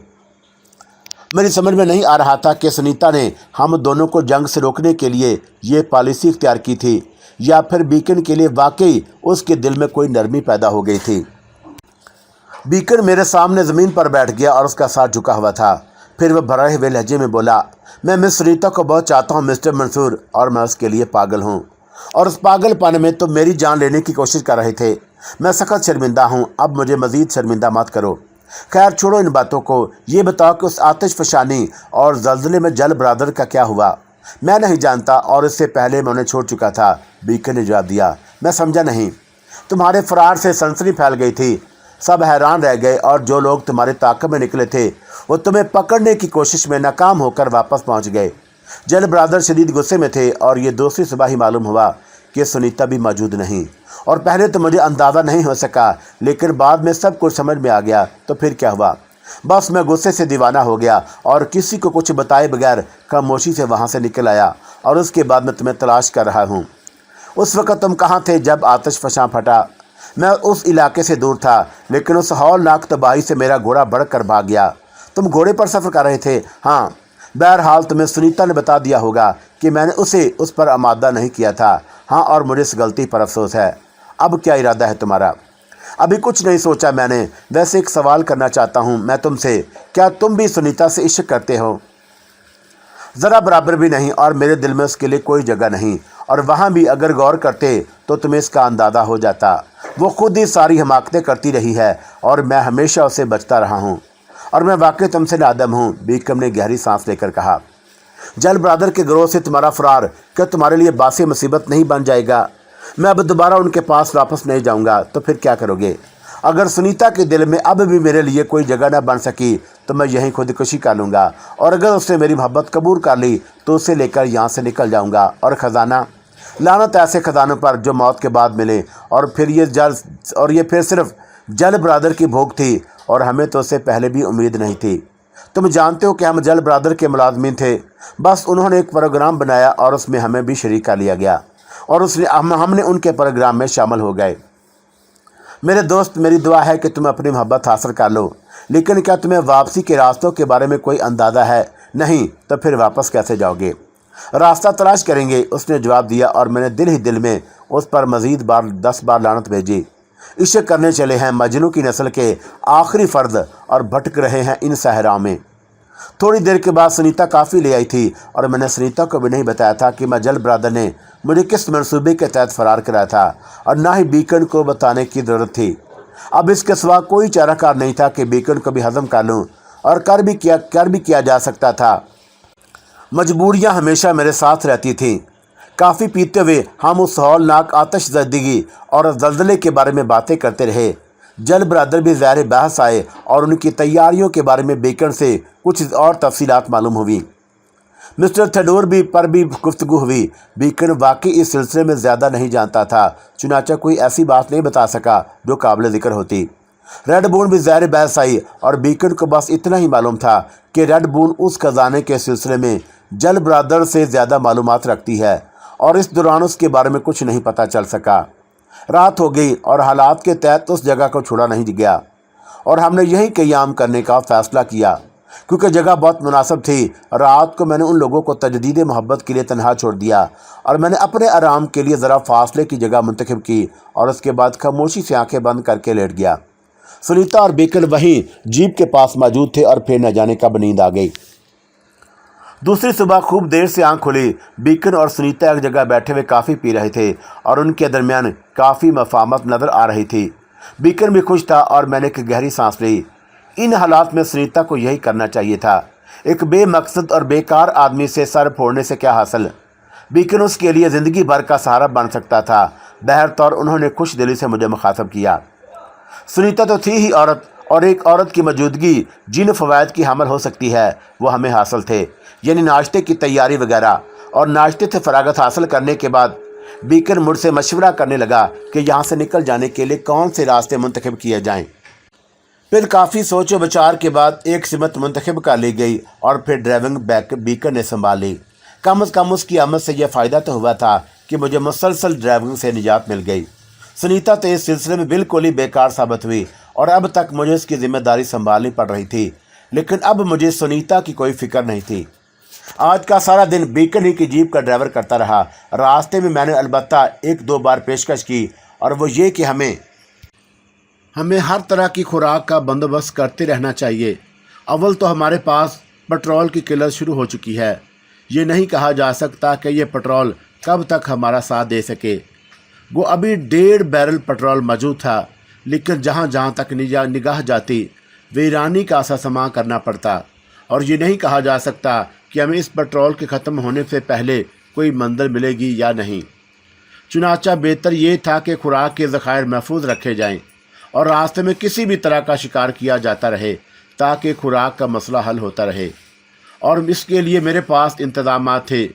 [SPEAKER 1] मेरी समझ में नहीं आ रहा था कि सुनीता ने हम दोनों को जंग से रोकने के लिए ये पॉलिसी इख्तियार की थी, या फिर बीकन के लिए वाकई उसके दिल में कोई नरमी पैदा हो गई थी। बीकन मेरे सामने ज़मीन पर बैठ गया और उसका सर झुका हुआ था। फिर वह भरे हुए लहजे में बोला, मैं मिस सुनीता को बहुत चाहता हूँ मिस्टर मंसूर, और मैं उसके लिए पागल हूँ, और उस पागलपन में तो मेरी जान लेने की कोशिश कर रहे थे। मैं सख्त शर्मिंदा हूँ, अब मुझे मज़ीद शर्मिंदा मत करो। खैर छोड़ो इन बातों को, ये बताओ कि उस आतिश फशानी और जल्जले में जल बरादर का क्या हुआ। मैं नहीं जानता, और इससे पहले मैं उन्हें छोड़ चुका था। बीकन ने जवाब दिया, मैं समझा नहीं। तुम्हारे फरार से सनसनी फैल गई थी, सब हैरान रह गए, और जो लोग तुम्हारे ताक़ब में निकले थे वो तुम्हें पकड़ने की कोशिश में नाकाम होकर वापस पहुंच गए। जल बरादर शदीद गुस्से में थे, और ये दूसरी सुबह ही मालूम हुआ कि सुनीता भी मौजूद नहीं। और पहले तो मुझे अंदाज़ा नहीं हो सका, लेकिन बाद में सब कुछ समझ में आ गया। तो फिर क्या हुआ? बस मैं गुस्से से दीवाना हो गया और किसी को कुछ बताए बगैर खामोशी से वहाँ से निकल आया, और उसके बाद मैं तुम्हें तलाश कर रहा हूँ। उस वक़्त तुम कहाँ थे जब आतिश फशां फटा? मैं उस इलाके से दूर था, लेकिन उस हौलनाक तबाही से मेरा घोड़ा बढ़कर भाग गया। तुम घोड़े पर सफ़र कर रहे थे? हाँ। बहरहाल तुम्हें सुनीता ने बता दिया होगा कि मैंने उसे उस पर आमादा नहीं किया था। हाँ, और मुझे इस गलती पर अफसोस है। अब क्या इरादा है तुम्हारा? अभी कुछ नहीं सोचा मैंने। वैसे एक सवाल करना चाहता हूँ मैं तुमसे, क्या तुम भी सुनीता से इश्क करते हो? ज़रा बराबर भी नहीं, और मेरे दिल में उसके लिए कोई जगह नहीं। और वहाँ भी अगर गौर करते तो तुम्हें इसका अंदाज़ा हो जाता। वो खुद ही सारी हमाकतें करती रही है और मैं हमेशा उसे बचता रहा हूँ, और मैं वाकई तुमसे नादम हूँ। बीकम ने गहरी सांस लेकर कहा। जल ब्रादर के गिरोह से तुम्हारा फरार क्या तुम्हारे लिए बासी मुसीबत नहीं बन जाएगा? मैं अब दोबारा उनके पास वापस नहीं जाऊँगा तो फिर क्या करोगे? अगर सुनीता के दिल में अब भी मेरे लिए कोई जगह न बन सकी तो मैं यहीं खुदकुशी कर लूँगा, और अगर उसने मेरी मोहब्बत कबूल कर ली तो उसे लेकर यहाँ से निकल जाऊँगा। और ख़जाना, लानत ऐसे ख़जानों पर जो मौत के बाद मिले। और ये फिर सिर्फ जल ब्रादर की भूख थी, और हमें तो उससे पहले भी उम्मीद नहीं थी। तुम जानते हो कि हम जल ब्रादर के मुलाजमीन थे। बस उन्होंने एक प्रोग्राम बनाया और उसमें हमें भी शरीक कर लिया गया, और हमने उनके प्रोग्राम में शामिल हो गए। मेरे दोस्त, मेरी दुआ है कि तुम अपनी मोहब्बत हासिल कर लो, लेकिन क्या तुम्हें वापसी के रास्तों के बारे में कोई अंदाज़ा है? नहीं तो फिर वापस कैसे जाओगे? रास्ता तलाश करेंगे, उसने जवाब दिया, और मैंने दिल ही दिल में उस पर मज़ीद 10 बार लानत भेजी। इश्क करने चले हैं मजनू की नस्ल के आखिरी फ़र्द, और भटक रहे हैं इन सहराओं में। थोड़ी देर के बाद सुनीता काफ़ी ले आई थी, और मैंने सुनीता को भी नहीं बताया था कि जल ब्रादर ने मुझे किस मंसूबे के तहत फ़रार कराया था, और ना ही बीकन को बताने की ज़रूरत थी। अब इसके सिवा कोई चाराकार नहीं था कि बीकन को भी हज़म कर लूँ, और कर भी किया जा सकता था। मजबूरियाँ हमेशा मेरे साथ रहती थीं। काफ़ी पीते हुए हम उस हौलनाक आतिशज़दगी और ज़लज़ले के बारे में बातें करते रहे। जल ब्रादर भी ज़ाहिर बहस आए, और उनकी तैयारियों के बारे में बीकन से कुछ और तफसीलात मालूम हुई। मिस्टर थेडोर पर भी गुफ्तगू हुई। बीकन वाकई इस सिलसिले में ज़्यादा नहीं जानता था, चुनाचा कोई ऐसी बात नहीं बता सका जो काबिल ज़िक्र होती। रेड बून भी ज़ाहिर बहस आई, और बीकन को बस इतना ही मालूम था कि रेड बून उस खजाने के सिलसिले में जल ब्रादर से ज़्यादा मालूमात रखती है, और इस दौरान उसके बारे में कुछ नहीं पता चल सका। रात हो गई और हालात के तहत उस जगह को छोड़ा नहीं गया, और हमने यहीं क़याम करने का फ़ैसला किया, क्योंकि जगह बहुत मुनासिब थी। रात को मैंने उन लोगों को तजदीद मोहब्बत के लिए तन्हा छोड़ दिया, और मैंने अपने आराम के लिए ज़रा फासले की जगह मुंतखब की, और उसके बाद खामोशी से आंखें बंद करके लेट गया। सुनीता और बीकन वहीं जीप के पास मौजूद थे, और फिर न जाने कब नींद आ गई। दूसरी सुबह खूब देर से आंख खुली। बीकन और सुनीता एक जगह बैठे हुए काफ़ी पी रहे थे, और उनके दरमियान काफ़ी मफाहमत नज़र आ रही थी। बीकन भी खुश था, और मैंने एक गहरी सांस ली। इन हालात में सुनीता को यही करना चाहिए था। एक बेमकसद और बेकार आदमी से सर फोड़ने से क्या हासिल? बीकन उसके लिए ज़िंदगी भर का सहारा बन सकता था। बहरतौर उन्होंने खुश दिली से मुझे मुखातब किया। सुनीता तो थी ही औरत, और एक औरत की मौजूदगी जिन फ़वाइद की हामिल हो सकती है वो हमें हासिल थे, यानी नाश्ते की तैयारी वगैरह। और नाश्ते से फरागत हासिल करने के बाद बीकन मुझसे मशवरा करने लगा कि यहाँ से निकल जाने के लिए कौन से रास्ते मुंतखब किए जाएं। फिर काफ़ी सोचो विचार के बाद एक सिमत मुंतखब कर ली गई, और फिर ड्राइविंग बैक बीकन ने संभाल ली। कम अज़ कम उसकी आमद से यह फ़ायदा तो हुआ था कि मुझे मुसलसल ड्राइविंग से निजात मिल गई। सुनीता तो इस सिलसिले में बिल्कुल ही बेकार साबित हुई, और अब तक मुझे उसकी ज़िम्मेदारी संभालनी पड़ रही थी। लेकिन अब मुझे सुनीता की कोई फ़िक्र नहीं थी। आज का सारा दिन बीकन ही की जीप का ड्राइवर करता रहा। रास्ते में मैंने अलबत्ता 1-2 बार पेशकश की, और वो ये कि हमें हर तरह की खुराक का बंदोबस्त करते रहना चाहिए। अव्वल तो हमारे पास पेट्रोल की किल्लत शुरू हो चुकी है। ये नहीं कहा जा सकता कि ये पेट्रोल कब तक हमारा साथ दे सके। वो अभी 1.5 बैरल पेट्रोल मौजूद था, लेकिन जहाँ जहाँ तक निगाह जाती वीरानी का सामान करना पड़ता, और ये नहीं कहा जा सकता कि हमें इस पेट्रोल के ख़त्म होने से पहले कोई मंजिल मिलेगी या नहीं। चुनाचा बेहतर ये था कि खुराक के ज़खायर महफूज रखे जाएं, और रास्ते में किसी भी तरह का शिकार किया जाता रहे, ताकि खुराक का मसला हल होता रहे, और इसके लिए मेरे पास इंतज़ामात थे।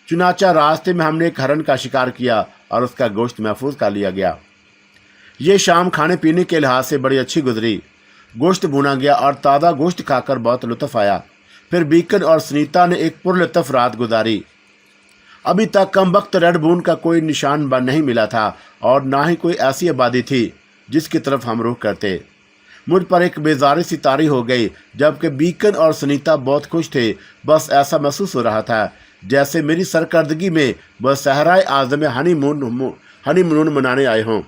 [SPEAKER 1] चुनाचा रास्ते में हमने एक हरन का शिकार किया, और उसका गोश्त महफूज कर लिया गया। ये शाम खाने पीने के लिहाज से बड़ी अच्छी गुजरी। गोश्त भुना गया, और ताज़ा गोश्त खाकर बहुत लुत्फ़ आया। फिर बीकन और सुनीता ने एक पुरलुत्फ़ रात गुजारी। अभी तक कम वक्त रेड बून का कोई निशान नहीं मिला था, और ना ही कोई ऐसी आबादी थी जिसकी तरफ हम रुख करते। मुझ पर एक बेजारी सी तारी हो गई, जबकि बीकन और सुनीता बहुत खुश थे। बस ऐसा महसूस हो रहा था जैसे मेरी सरकर्दगी में वह सहराए आज़म में हनीमून मनाने आए हों।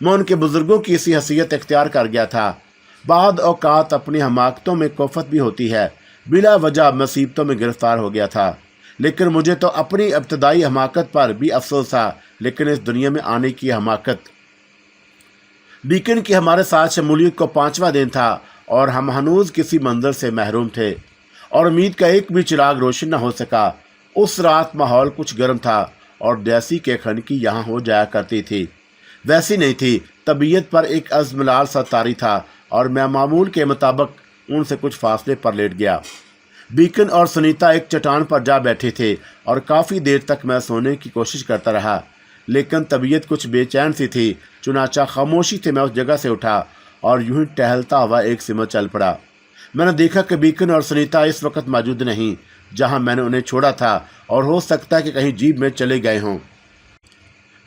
[SPEAKER 1] मैं उनके बुज़ुर्गों की इसी हैसियत इख्तियार कर गया था। बाद औक़ात अपनी हमाकतों में कोफत भी होती है, बिला वजह मुसीबतों में गिरफ़्तार हो गया था। लेकिन मुझे तो अपनी इब्तदाई हमाकत पर भी अफसोस था। लेकिन इस दुनिया में आने की हमाकत। बीकन की हमारे साथ शमूलियत को 5वां दिन था और हम हनूज किसी मंजर से महरूम थे और उम्मीद का एक भी चिराग रोशन न हो सका। उस रात माहौल कुछ गर्म था और जैसी के खनकी यहाँ हो जाया करती थी वैसी नहीं थी। तबीयत पर एक अज़मलाल सा तारी था और मैं मामूल के मुताबिक उनसे कुछ फासले पर लेट गया। बीकन और सुनीता एक चट्टान पर जा बैठे थे और काफ़ी देर तक मैं सोने की कोशिश करता रहा, लेकिन तबीयत कुछ बेचैन सी थी। चुनाचा खामोशी से मैं उस जगह से उठा और यूं ही टहलता हुआ एक सिमत चल पड़ा। मैंने देखा कि बीकन और सुनीता इस वक्त मौजूद नहीं जहां मैंने उन्हें छोड़ा था, और हो सकता है कि कहीं जीप में चले गए हों।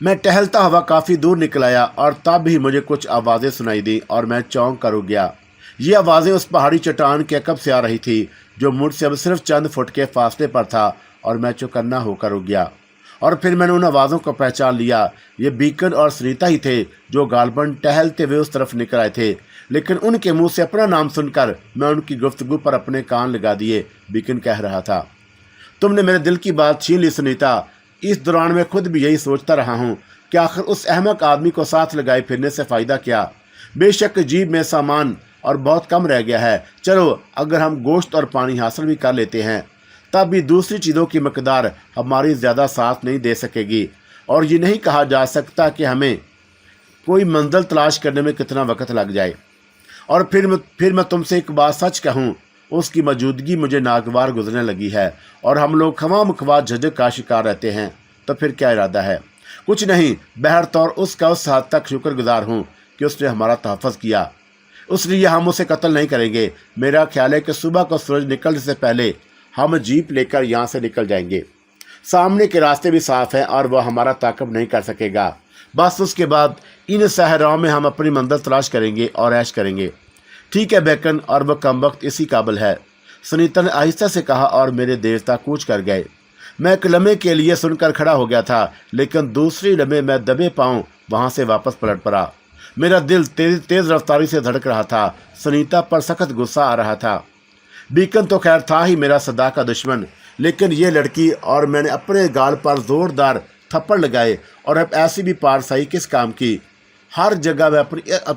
[SPEAKER 1] मैं टहलता हुआ काफ़ी दूर निकल आया और तब भी मुझे कुछ आवाज़ें सुनाई दी और मैं चौंक कर रुक गया। ये आवाज़ें उस पहाड़ी चट्टान के अकब से आ रही थी जो मुझसे अब सिर्फ चंद फुट के फासले पर था, और मैं चौकन्ना होकर रुक गया। और फिर मैंने उन आवाज़ों को पहचान लिया। ये बीकन और सुनीता ही थे जो गालबन टहलते हुए उस तरफ निकल आए थे, लेकिन उनके मुंह से अपना नाम सुनकर मैं उनकी गुफ्तगू पर अपने कान लगा दिए। बीकन कह रहा था, तुमने मेरे दिल की बात छीन ली सुनीता। इस दौरान मैं खुद भी यही सोचता रहा हूँ कि आखिर उस अहमक आदमी को साथ लगाए फिरने से फ़ायदा क्या। बेशक जीप में सामान और बहुत कम रह गया है, चलो अगर हम गोश्त और पानी हासिल भी कर लेते हैं तब भी दूसरी चीज़ों की मकदार हमारी ज़्यादा साथ नहीं दे सकेगी। और ये नहीं कहा जा सकता कि हमें कोई मंजिल तलाश करने में कितना वक्त लग जाए। और फिर मैं तुमसे एक बात सच कहूँ, उसकी मौजूदगी मुझे नागवार गुजरने लगी है और हम लोग खमा झिझक का शिकार रहते हैं। तो फिर क्या इरादा है? कुछ नहीं, बहरतौर उसका उस हद तक शुक्रगुजार हूँ कि उसने हमारा तहफ़्फ़ुज़ किया, इसलिए हम उसे कत्ल नहीं करेंगे। मेरा ख्याल है कि सुबह को सूरज निकलने से पहले हम जीप लेकर यहाँ से निकल जाएंगे। सामने के रास्ते भी साफ हैं और वह हमारा ताक़ब नहीं कर सकेगा। बस उसके बाद इन सहराओं में हम अपनी मंजिल तलाश करेंगे और ऐश करेंगे। ठीक है बेकन, और वह कमबख्त इसी काबिल है, सुनीता ने आहिस्ता से कहा, और मेरे देवता कूच कर गए। मैं एक लम्हे के लिए सुनकर खड़ा हो गया था, लेकिन दूसरी लम्हे मैं दबे पाँव वहाँ से वापस पलट पड़ा। मेरा दिल तेज़ रफ्तारी से धड़क रहा था। सुनीता पर सख्त गुस्सा आ रहा था। बीकन तो खैर था ही मेरा सदा का दुश्मन, लेकिन ये लड़की, और मैंने अपने गाल पर ज़ोरदार थप्पड़ लगाए। और अब ऐसी भी पारसाई किस काम की? हर जगह मैं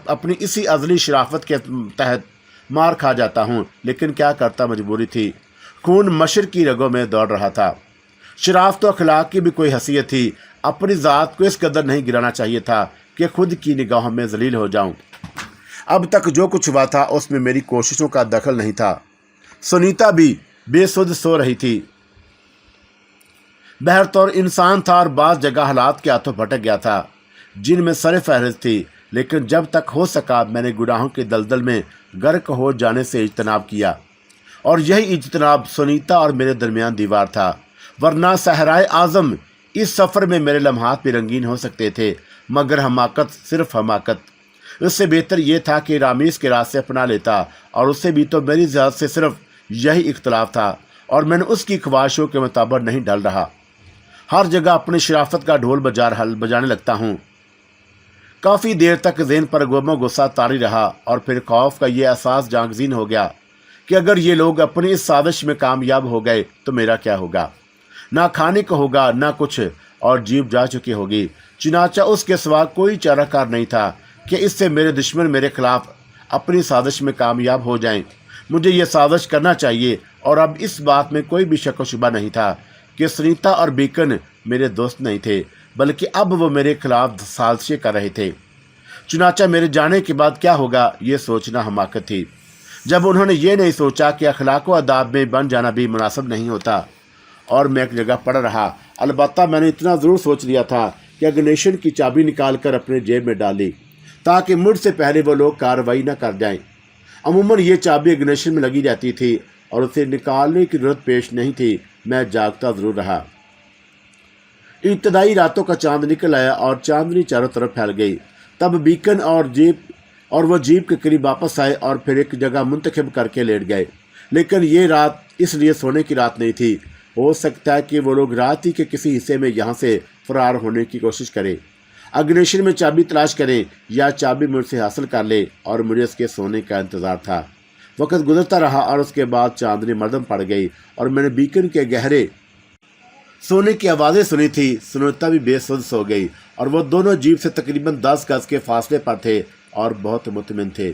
[SPEAKER 1] अपनी इसी अज़ली शराफत के तहत मार खा जाता हूँ, लेकिन क्या करता, मजबूरी थी। खून मशर की रगों में दौड़ रहा था। शराफ तो अखलाक की भी कोई हैसियत थी। अपनी ज़ात को इस कदर नहीं गिराना चाहिए था कि खुद की निगाहों में जलील हो जाऊं। अब तक जो कुछ हुआ था उसमें मेरी कोशिशों का दखल नहीं था। सुनीता भी बेसुध सो रही थी। बहरतौर इंसान था और बाज़ जगह हालात के हाथों भटक गया था जिनमें सर फहरिस्त थी, लेकिन जब तक हो सका मैंने गुनाहों के दलदल में गर्क हो जाने से इज्तनाब किया, और यही इज्तनाब सुनीता और मेरे दरमियान दीवार था। वरना सहराए आज़म इस सफ़र में मेरे लम्हात भी रंगीन हो सकते थे, मगर हमाकत सिर्फ हमाकत। इससे बेहतर यह था कि रामीस के रास्ते अपना लेता, और उससे भी तो मेरी ज़ात से सिर्फ यही इख्तलाफ था, और मैंने उसकी ख्वाहिशों के मुताबिक नहीं ढल रहा। हर जगह अपनी शराफत का ढोल बजाने लगता हूँ। काफ़ी देर तक ज़हन पर गुस्सा तारी रहा, और फिर खौफ का ये एहसास जागज़ीन हो गया कि अगर ये लोग अपनी इस साजिश में कामयाब हो गए तो मेरा क्या होगा। ना खाने को होगा ना कुछ, और जीप जा चुकी होगी। चुनाचा उसके सिवा कोई चाराकार नहीं था कि इससे मेरे दुश्मन मेरे खिलाफ अपनी साजिश में कामयाब हो जाएं। मुझे ये साजिश करना चाहिए, और अब इस बात में कोई भी शक व शुबा नहीं था कि सुनीता और बीकन मेरे दोस्त नहीं थे, बल्कि अब वो मेरे खिलाफ साजिशें कर रहे थे। चुनाचा मेरे जाने के बाद क्या होगा ये सोचना हमाकत थी, जब उन्होंने ये नहीं सोचा कि अखलाक व अदाब में बन जाना भी मुनासिब नहीं होता। और मैं एक जगह पड़ रहा। अलबत्ता मैंने इतना ज़रूर सोच लिया था कि इग्निशन की चाबी निकाल कर अपने जेब में डाली, ताकि मुझसे पहले वो लोग कार्रवाई न कर जाएं। अमूमन ये चाबी इग्निशन में लगी जाती थी और उसे निकालने की ज़रूरत पेश नहीं थी। मैं जागता ज़रूर रहा। इब्तदाई रातों का चांद निकल आया और चांदनी चारों तरफ फैल गई। तब बीकन और वो जीप के करीब वापस आए और फिर एक जगह मुंतखब करके लेट गए। लेकिन ये रात इसलिए सोने की रात नहीं थी। हो सकता है कि वो लोग रात ही के किसी हिस्से में यहाँ से फरार होने की कोशिश करें, इग्निशन में चाबी तलाश करें, या चाबी मुझसे हासिल कर ले, और मुझे उसके सोने का इंतज़ार था। वक्त गुजरता रहा और उसके बाद चांदनी मर्दम पड़ गई और मैंने बीकन के गहरे सोने की आवाज़ें सुनी थी। सुनीता भी बेसुध सो गई और वो दोनों जीप से तकरीबन 10 गज के फासले पर थे और बहुत मुतमिन थे।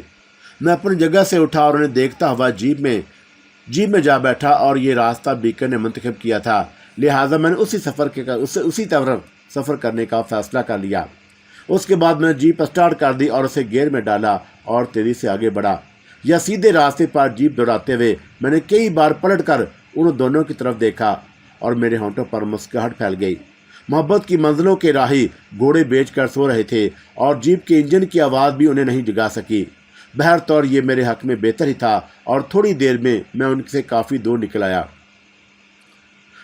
[SPEAKER 1] मैं अपनी जगह से उठा और उन्हें देखता हुआ जीप में जा बैठा और ये रास्ता बीकर ने मुंतखब किया था, लिहाजा मैंने उसी तरफ सफ़र करने का फ़ैसला कर लिया। उसके बाद मैंने जीप स्टार्ट कर दी और उसे गियर में डाला और तेज़ी से आगे बढ़ा। या सीधे रास्ते पर जीप दौड़ाते हुए मैंने कई बार पलट कर उन दोनों की तरफ देखा और मेरे होंठों पर मुस्कुराहट फैल गई। मोहब्बत की मंजिलों के राही घोड़े बेचकर सो रहे थे और जीप के इंजन की आवाज़ भी उन्हें नहीं जगा सकी। बहरतौर ये मेरे हक में बेहतर ही था और थोड़ी देर में मैं उनसे काफ़ी दूर निकल आया।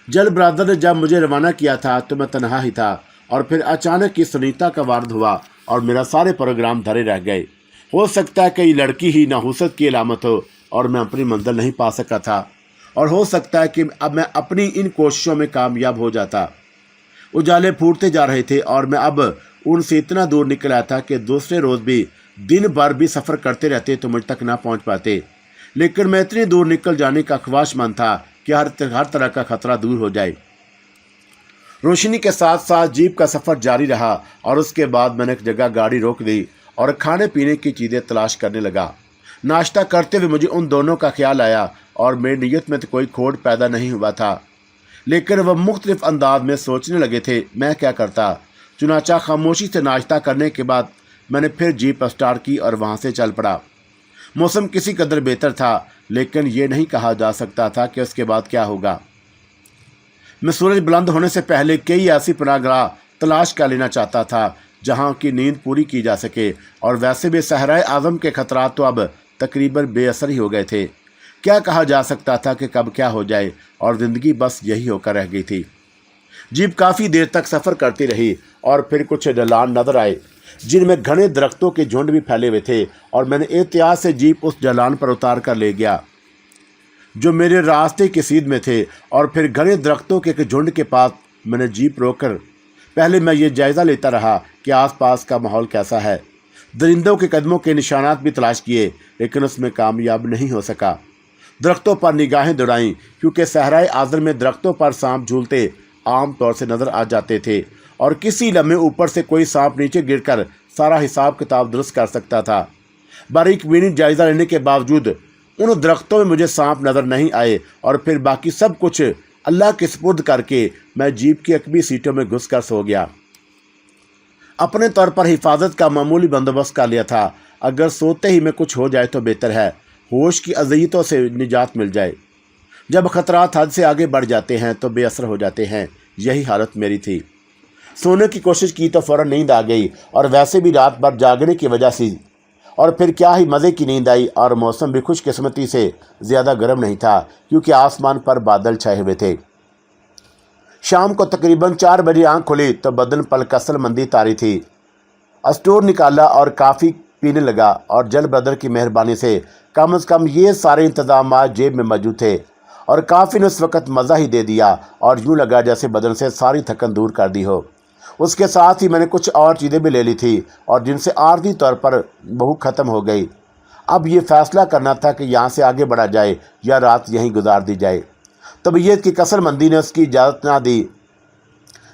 [SPEAKER 1] जल ब्रादर ने जब मुझे रवाना किया था तो मैं तनहा ही था और फिर अचानक ही सुनीता का वारद हुआ और मेरा सारे प्रोग्राम धरे रह गए। हो सकता है कि ये लड़की ही नाहुसत की अलामत हो और मैं अपनी मंजिल नहीं पा सका था, और हो सकता है कि अब मैं अपनी इन कोशिशों में कामयाब हो जाता। उजाले फूटते जा रहे थे और मैं अब उनसे इतना दूर निकल आया था कि दूसरे रोज़ भी दिन भर भी सफ़र करते रहते तो मुझ तक ना पहुंच पाते। लेकिन मैं इतनी दूर निकल जाने का ख्वाहिशमंद था कि हर तरह का खतरा दूर हो जाए। रोशनी के साथ साथ जीप का सफ़र जारी रहा और उसके बाद मैंने एक जगह गाड़ी रोक दी और खाने पीने की चीज़ें तलाश करने लगा। नाश्ता करते हुए मुझे उन दोनों का ख्याल आया और मेरी नीयत में तो कोई खोट पैदा नहीं हुआ था, लेकिन वह मुख्तलिफ अंदाज में सोचने लगे थे मैं क्या करता। चुनाचा खामोशी से नाश्ता करने के बाद मैंने फिर जीप स्टार्ट की और वहाँ से चल पड़ा। मौसम किसी कदर बेहतर था, लेकिन ये नहीं कहा जा सकता था कि उसके बाद क्या होगा। मैं सूरज बुलंद होने से पहले कई ऐसी पनाहगाह तलाश कर लेना चाहता था जहाँ की नींद पूरी की जा सके, और वैसे भी सहराए आज़म के खतरात तो अब तकरीबन बेअसर ही हो गए थे। क्या कहा जा सकता था कि कब क्या हो जाए, और ज़िंदगी बस यही होकर रह गई थी। जीप काफ़ी देर तक सफ़र करती रही और फिर कुछ ढलान नज़र आए जिनमें घने दरख्तों के झुंड भी फैले हुए थे, और मैंने एहतियात से जीप उस ढलान पर उतार कर ले गया जो मेरे रास्ते की सीध में थे। और फिर घने दरख्तों के एक झुंड के पास मैंने जीप रोककर पहले मैं ये जायज़ा लेता रहा कि आसपास का माहौल कैसा है। दरिंदों के कदमों के निशानात भी तलाश किए, लेकिन उसमें कामयाब नहीं हो सका। दरख्तों पर निगाहें दौड़ाईं, क्योंकि सहराए आज़म में दरख्तों पर सांप झूलते आम तौर से नज़र आ जाते थे, और किसी लम्हे ऊपर से कोई सांप नीचे गिरकर सारा हिसाब किताब दुरुस्त कर सकता था। बारीक बीनी जायज़ा लेने के बावजूद उन दरख्तों में मुझे सांप नज़र नहीं आए, और फिर बाकी सब कुछ अल्लाह के सुपुर्द करके मैं जीप की अकबी सीटों में घुस कर सो गया। अपने तौर पर हिफाजत का मामूली बंदोबस्त कर लिया था। अगर सोते ही में कुछ हो जाए तो बेहतर है, होश की अज़ियतों से निजात मिल जाए। जब ख़तरात हद से आगे बढ़ जाते हैं तो बेअसर हो जाते हैं। यही हालत मेरी थी। सोने की कोशिश की तो फ़ौरन नींद आ गई, और वैसे भी रात भर जागने की वजह से और फिर क्या ही मज़े की नींद आई। और मौसम भी खुशकिस्मती से ज़्यादा गर्म नहीं था, क्योंकि आसमान पर बादल छाए हुए थे। शाम को तकरीबन 4 बजे आँख खुली तो बदन पर कसल मंदी तारी थी। स्टोर निकाला और काफ़ी पीने लगा, और जल ब्रदर की मेहरबानी से कम ये सारे इंतजाम जेब में मौजूद थे, और काफ़ी ने उस वक़्त मज़ा ही दे दिया और यूँ लगा जैसे बदन से सारी थकन दूर कर दी हो। उसके साथ ही मैंने कुछ और चीज़ें भी ले ली थी, और जिनसे आर्जी तौर पर भूख ख़त्म हो गई। अब ये फ़ैसला करना था कि यहाँ से आगे बढ़ा जाए या रात यहीं गुजार दी जाए। तबीयत की कसरमंदी ने उसकी इजाज़त ना दी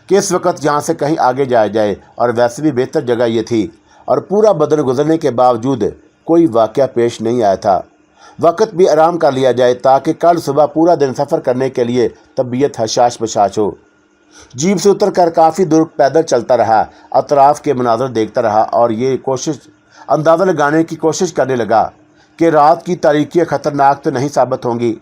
[SPEAKER 1] कि इस वक्त यहाँ से कहीं आगे जाया जाए, और वैसे भी बेहतर जगह ये थी, और पूरा बदन गुजरने के बावजूद कोई वाक़या पेश नहीं आया था। वक्त भी आराम कर लिया जाए ताकि कल सुबह पूरा दिन सफ़र करने के लिए तबीयत हशाश बशाश हो। जीप से उतर कर काफ़ी दूर पैदल चलता रहा, अतराफ़ के मनाज़र देखता रहा, और ये अंदाज़ा लगाने की कोशिश करने लगा कि रात की तारीकी ख़तरनाक तो नहीं साबित होंगी,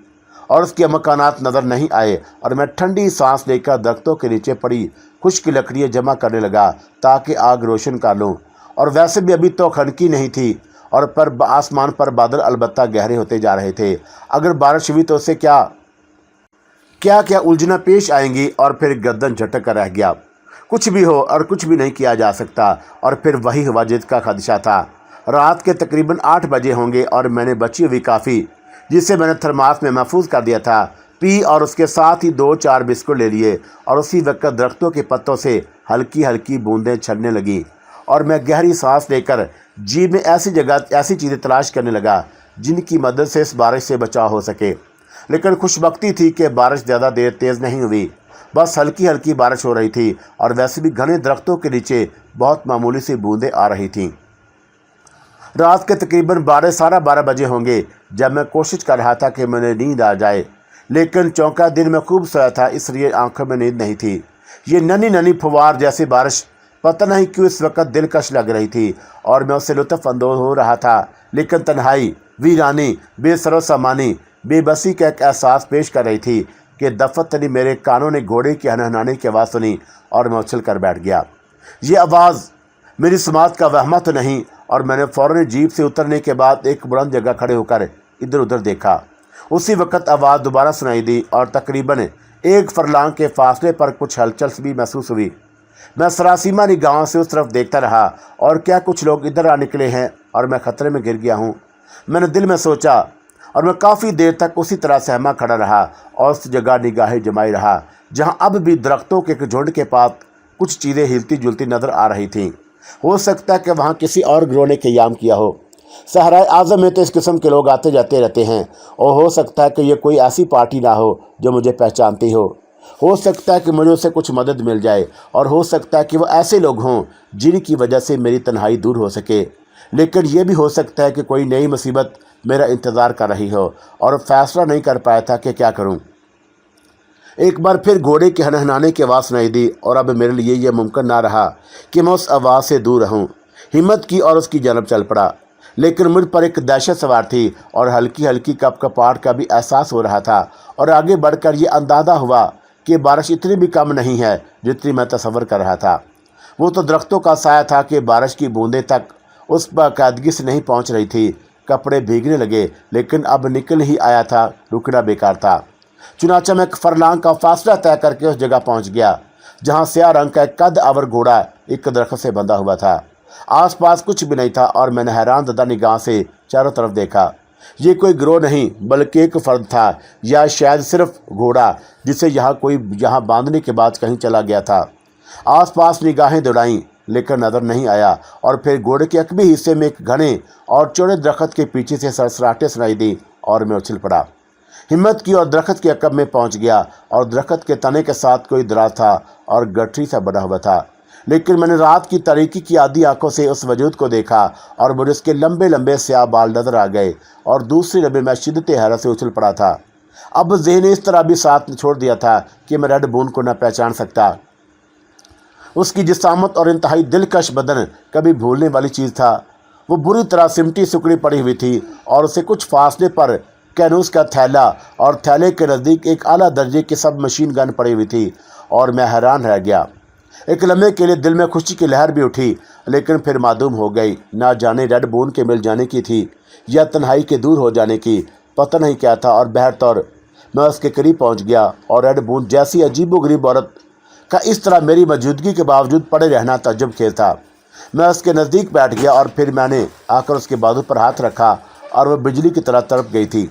[SPEAKER 1] और उसके मकानात नज़र नहीं आए। और मैं ठंडी सांस लेकर दरख्तों के नीचे पड़ी खुश्क लकड़ियाँ जमा करने लगा ताकि आग रोशन कर लूँ। और वैसे भी अभी तो खनकी नहीं थी, और पर आसमान पर बादल अलबत्ता गहरे होते जा रहे थे। अगर बारिश हुई तो उससे क्या उलझना पेश आएंगी, और फिर गर्दन झटक कर रह गया। कुछ भी हो और कुछ भी नहीं किया जा सकता। और फिर वही हवा जिद का खदशा था। रात के तकरीबन 8 बजे होंगे, और मैंने बची हुई काफ़ी, जिसे मैंने थर्मास में महफूज कर दिया था, पी, और उसके साथ ही 2-4 बिस्कुट ले लिए। और उसी वक्त दरख्तों के पत्तों से हल्की हल्की बूंदें छड़ने लगीं, और मैं गहरी सांस लेकर जीप में ऐसी चीज़ें तलाश करने लगा जिनकी मदद से इस बारिश से बचाव हो सके। लेकिन खुशबख्ती थी कि बारिश ज़्यादा देर तेज़ नहीं हुई। बस हल्की हल्की बारिश हो रही थी और वैसे भी घने दरख्तों के नीचे बहुत मामूली सी बूंदें आ रही थीं। रात के तकरीबन 12 बजे होंगे जब मैं कोशिश कर रहा था कि मुझे नींद आ जाए, लेकिन चौंका दिन में खूब सोया था, इसलिए आंखों में नींद नहीं थी। ये नन्ही नन्ही फुवार जैसी बारिश पता नहीं क्यों इस वक्त दिलकश लग रही थी और मैं उससे लुत्फ़ अंदोज़ हो रहा था, लेकिन तन्हाई, वीरानी, बेसरो सामानी, बेबसी का एक एहसास पेश कर रही थी कि दफ़त ने मेरे कानों ने घोड़े की हनहनाने की आवाज़ सुनी और मैं उछल कर बैठ गया। ये आवाज़ मेरी समात का वहमा तो नहीं, और मैंने फ़ौरन जीप से उतरने के बाद एक बुलंद जगह खड़े होकर इधर उधर देखा। उसी वक्त आवाज़ दोबारा सुनाई दी और तकरीबन 1 फरलांग के फासले पर कुछ हलचल भी महसूस हुई। मैं सरासीमा निगाहों से उस तरफ देखता रहा और क्या कुछ लोग इधर आ निकले हैं और मैं खतरे में गिर गया हूँ, मैंने दिल में सोचा, और मैं काफ़ी देर तक उसी तरह सहमा खड़ा रहा और उस जगह निगाहें जमाई रहा जहाँ अब भी दरख्तों के एक झुंड के पास कुछ चीज़ें हिलती जुलती नज़र आ रही थीं। हो सकता है कि वहाँ किसी और गिरोह ने क़याम किया हो। सहराए आज़म में तो इस किस्म के लोग आते जाते रहते हैं, और हो सकता है कि ये कोई ऐसी पार्टी ना हो जो मुझे पहचानती हो सकता है कि मुझे उससे कुछ मदद मिल जाए, और हो सकता है कि वो ऐसे लोग हों जिनकी वजह से मेरी तन्हाई दूर हो सके। लेकिन ये भी हो सकता है कि कोई नई मुसीबत मेरा इंतज़ार कर रही हो और फैसला नहीं कर पाया था कि क्या करूं। एक बार फिर घोड़े के हनहनाने की आवाज़ सुनाई दी और अब मेरे लिए यह मुमकिन ना रहा कि मैं उस आवाज़ से दूर रहूं। हिम्मत की और उसकी जानब चल पड़ा, लेकिन मुझ पर एक दहशत सवार थी और हल्की हल्की कपकपाहट का भी एहसास हो रहा था, और आगे बढ़कर यह अंदाज़ा हुआ कि बारिश इतनी भी कम नहीं है जितनी मैं तसव्वुर कर रहा था। वो तो दरख्तों का साया था कि बारिश की बूंदें तक उस बाकायदगी से नहीं पहुंच रही थी। कपड़े भीगने लगे, लेकिन अब निकल ही आया था, रुकना बेकार था। चुनाचा मैं 1 फरलांग का फासला तय करके उस जगह पहुंच गया जहां स्याह रंग का एक कद आवर घोड़ा एक दरख्त से बंधा हुआ था। आसपास कुछ भी नहीं था और मैंने हैरान ज़दा निगाह से चारों तरफ देखा। ये कोई गिरोह नहीं बल्कि एक फ़र्द था, या शायद सिर्फ घोड़ा जिसे यहाँ बांधने के बाद कहीं चला गया था। आसपास निगाहें दौड़ाईं, लेकिन नज़र नहीं आया, और फिर घोड़े के अकबी हिस्से में एक घने और चौड़े दरख्त के पीछे से सरसराहटें सुनाई दी और मैं उछल पड़ा। हिम्मत की और दरख्त के अकब में पहुंच गया, और दरख्त के तने के साथ कोई दराज था और गठरी सा बना हुआ था। लेकिन मैंने रात की तारीकी की आधी आंखों से उस वजूद को देखा और मुझे उसके लंबे लंबे स्याह बाल नजर आ गए, और दूसरी लबे मैं शिद्दत हैरत से उछल पड़ा था। अब ज़हन ने इस तरह भी साथ छोड़ दिया था कि मैं रेड बून को न पहचान सकता। उसकी जिसामत और इंतहाई दिलकश बदन कभी भूलने वाली चीज़ था। वो बुरी तरह सिमटी सुकड़ी पड़ी हुई थी और उसे कुछ फासले पर कैनूस का थैला और थैले के नज़दीक एक आला दर्जे की सब मशीन गन पड़ी हुई थी, और मैं हैरान रह गया। एक लम्हे के लिए दिल में खुशी की लहर भी उठी, लेकिन फिर मालूम हो गई ना जाने रेड बून के मिल जाने की थी या तन्हाई के दूर हो जाने की, पता नहीं क्या था। और बहरतौर मैं उसके करीब पहुंच गया, और रेड बून जैसी अजीबोगरीब औरत का इस तरह मेरी मौजूदगी के बावजूद पड़े रहना ताज्जुब खेल था। मैं उसके नज़दीक बैठ गया और फिर मैंने आकर उसके बाजू पर हाथ रखा और वह बिजली की तरह तड़प गई थी।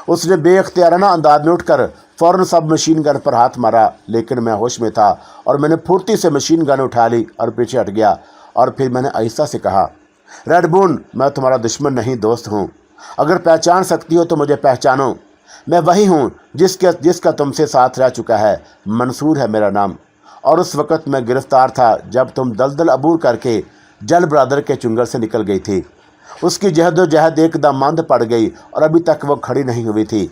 [SPEAKER 1] उसने बेख्तियाराना अंदाज में उठकर फ़ौरन सब मशीन गन पर हाथ मारा, लेकिन मैं होश में था और मैंने फुर्ती से मशीन गन उठा ली और पीछे हट गया। और फिर मैंने आहिस्ता से कहा, रेड बून, मैं तुम्हारा दुश्मन नहीं दोस्त हूँ। अगर पहचान सकती हो तो मुझे पहचानो। मैं वही हूँ जिसका तुमसे साथ रह चुका है। मंसूर है मेरा नाम, और उस वक़्त मैं गिरफ़्तार था जब तुम दलदल अबूर करके जल ब्रादर के चुंगल से निकल गई थी। उसकी जहद एकदम मंद पड़ गई और अभी तक वो खड़ी नहीं हुई थी।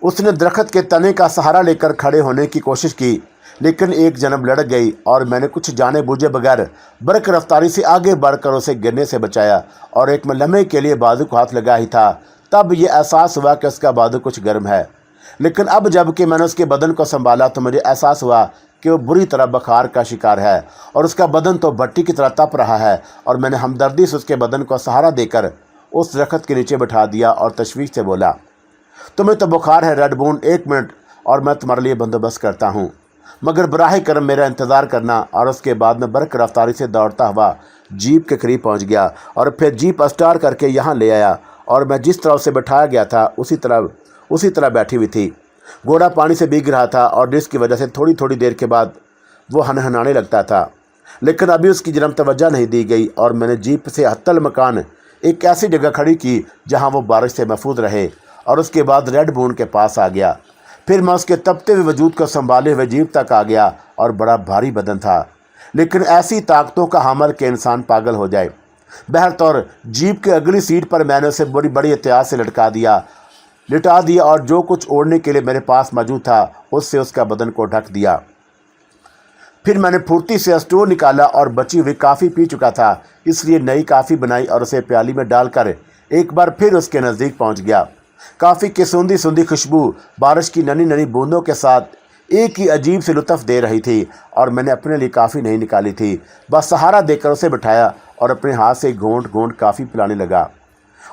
[SPEAKER 1] उसने दरख्त के तने का सहारा लेकर खड़े होने की कोशिश की, लेकिन एक जन्म लड़ गई और मैंने कुछ जाने बूझे बगैर बरक रफ्तारी से आगे बढ़कर उसे गिरने से बचाया। और एक लम्हे के लिए बाजू को हाथ लगा ही था, तब ये एहसास हुआ कि उसका बाजू कुछ गर्म है। लेकिन अब जब कि मैंने उसके बदन को संभाला तो मुझे एहसास हुआ कि वो बुरी तरह बुखार का शिकार है और उसका बदन तो भट्टी की तरह तप रहा है। और मैंने हमदर्दी से उसके बदन को सहारा देकर उस दरख्त के नीचे बिठा दिया और तशवीश से बोला, तुम्हें तो बुखार है रेड बून, 1 मिनट और मैं तुम्हारे लिए बंदोबस्त करता हूँ, मगर बराह करम मेरा इंतज़ार करना। और उसके बाद में बरक रफ्तारी से दौड़ता हुआ जीप के करीब पहुँच गया और फिर जीप स्टार्ट करके यहाँ ले आया, और मैं जिस तरह उसे बिठाया गया था उसी तरह बैठी हुई थी। घोड़ा पानी से भीग रहा था और जिसकी वजह से थोड़ी थोड़ी देर के बाद वो हनहनाने लगता था, लेकिन अभी उसकी जन्म तवज्जो नहीं दी गई। और मैंने जीप से हत्तल मकान एक ऐसी जगह खड़ी की जहां वो बारिश से महफूज रहे, और उसके बाद रेड बून के पास आ गया। फिर मैं उसके तपते हुए वजूद को संभाले हुए जीप तक आ गया और बड़ा भारी बदन था, लेकिन ऐसी ताकतों का हामिल कि इंसान पागल हो जाए। बहरतौर जीप की अगली सीट पर मैंने उसे बड़ी बड़ी एहतियात से लिटा दिया और जो कुछ ओढ़ने के लिए मेरे पास मौजूद था उससे उसका बदन को ढक दिया। फिर मैंने फुर्ती से स्टोव निकाला और बची हुई काफ़ी पी चुका था, इसलिए नई काफ़ी बनाई और उसे प्याली में डालकर एक बार फिर उसके नज़दीक पहुंच गया। काफ़ी की सूंधी सूंधी खुशबू बारिश की ननी ननी बूंदों के साथ एक ही अजीब से लुत्फ़ दे रही थी और मैंने अपने लिए काफ़ी नहीं निकाली थी, बस सहारा देकर उसे बिठाया और अपने हाथ से घोंट घोंट काफ़ी पिलाने लगा।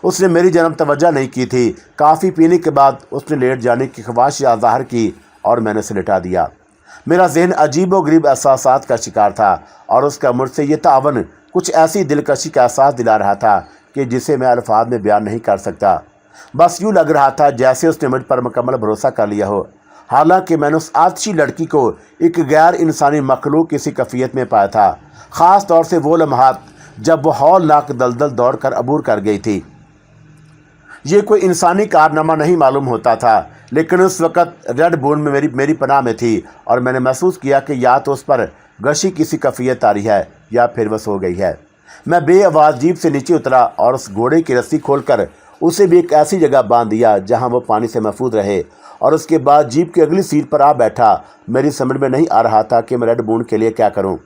[SPEAKER 1] उसने मेरी जन्म तवज्जो नहीं की थी। काफ़ी पीने के बाद उसने लेट जाने की ख्वाहिश ज़ाहिर की और मैंने उसे लिटा दिया। मेरा जहन अजीब व गरीब एहसासात का शिकार था और उसका मुझसे ये तावन कुछ ऐसी दिलकशी का एहसास दिला रहा था कि जिसे मैं अल्फाज में बयान नहीं कर सकता। बस यूँ लग रहा था जैसे उसने मुझ पर मुकम्मल भरोसा कर लिया हो। हालांकि मैंने उस आतिशी लड़की को एक गैर इंसानी मखलूक किसी कैफियत में पाया था, ख़ास तौर से वो लम्हात जब वो हौलनाक दलदल दौड़ कर अबूर कर गई थी। ये कोई इंसानी कारनामा नहीं मालूम होता था, लेकिन उस वक़्त रेड बून में मेरी पनाह में थी और मैंने महसूस किया कि या तो उस पर गशी किसी कैफियत आ रही है या फिर वह सो गई है। मैं बेआवाज़ जीप से नीचे उतरा और उस घोड़े की रस्सी खोलकर उसे भी एक ऐसी जगह बांध दिया जहां वो पानी से महफूज रहे और उसके बाद जीप की अगली सीट पर आ बैठा। मेरी समझ में नहीं आ रहा था कि मैं रेड बून के लिए क्या करूं।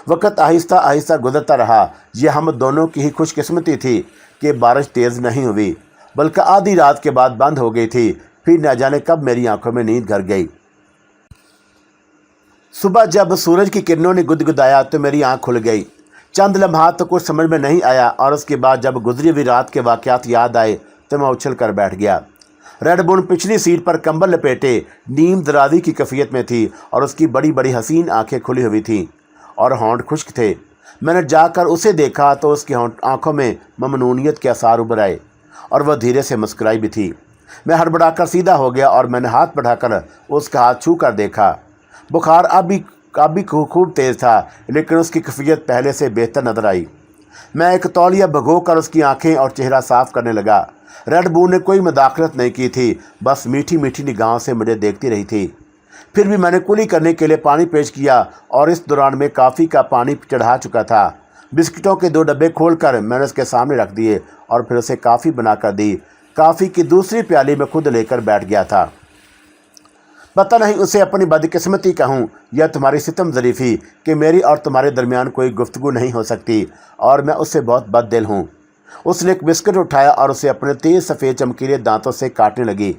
[SPEAKER 1] वक़्त आहिस्ता आहिस्ता गुजरता रहा। यह हम दोनों की ही खुशकिस्मती थी कि बारिश तेज़ नहीं हुई, बल्कि आधी रात के बाद बंद हो गई थी। फिर न जाने कब मेरी आंखों में नींद घर गई। सुबह जब सूरज की किरणों ने गुदगुदाया तो मेरी आंख खुल गई। चंद लम्हात तो कुछ समझ में नहीं आया और उसके बाद जब गुजरी हुई रात के वाक़यात याद आए तो मैं उछल कर बैठ गया। रेड बून पिछली सीट पर कंबल लपेटे नीम दराजी की कैफियत में थी और उसकी बड़ी बड़ी हसीन आंखें खुली हुई थीं और होंठ खुश्क थे। मैंने जाकर उसे देखा तो उसकी आंखों में ममनूनियत के आसार उभर आए और वह धीरे से मुस्कुराई भी थी। मैं हड़बड़ाकर सीधा हो गया और मैंने हाथ बढ़ाकर उसका हाथ छू कर देखा। बुखार अब भी खूब तेज़ था, लेकिन उसकी कैफियत पहले से बेहतर नजर आई। मैं एक तौलिया भगो कर उसकी आंखें और चेहरा साफ करने लगा। रेड बून ने कोई मुदाखलत नहीं की थी, बस मीठी मीठी निगाहों से मुझे देखती रही थी। फिर भी मैंने कुली करने के लिए पानी पेश किया और इस दौरान मैं काफ़ी का पानी चढ़ा चुका था। बिस्किटों के 2 डब्बे खोलकर मैंने उसके सामने रख दिए और फिर उसे काफ़ी बनाकर दी। काफ़ी की दूसरी प्याली में खुद लेकर बैठ गया था। पता नहीं उसे अपनी बदकिस्मती कहूँ या तुम्हारी सितम ज़रीफ़ी कि मेरी और तुम्हारे दरमियान कोई गुफ्तगू नहीं हो सकती और मैं उससे बहुत बददिल हूँ। उसने एक बिस्किट उठाया और उसे अपने तेज़ सफ़ेद चमकीले दांतों से काटने लगी।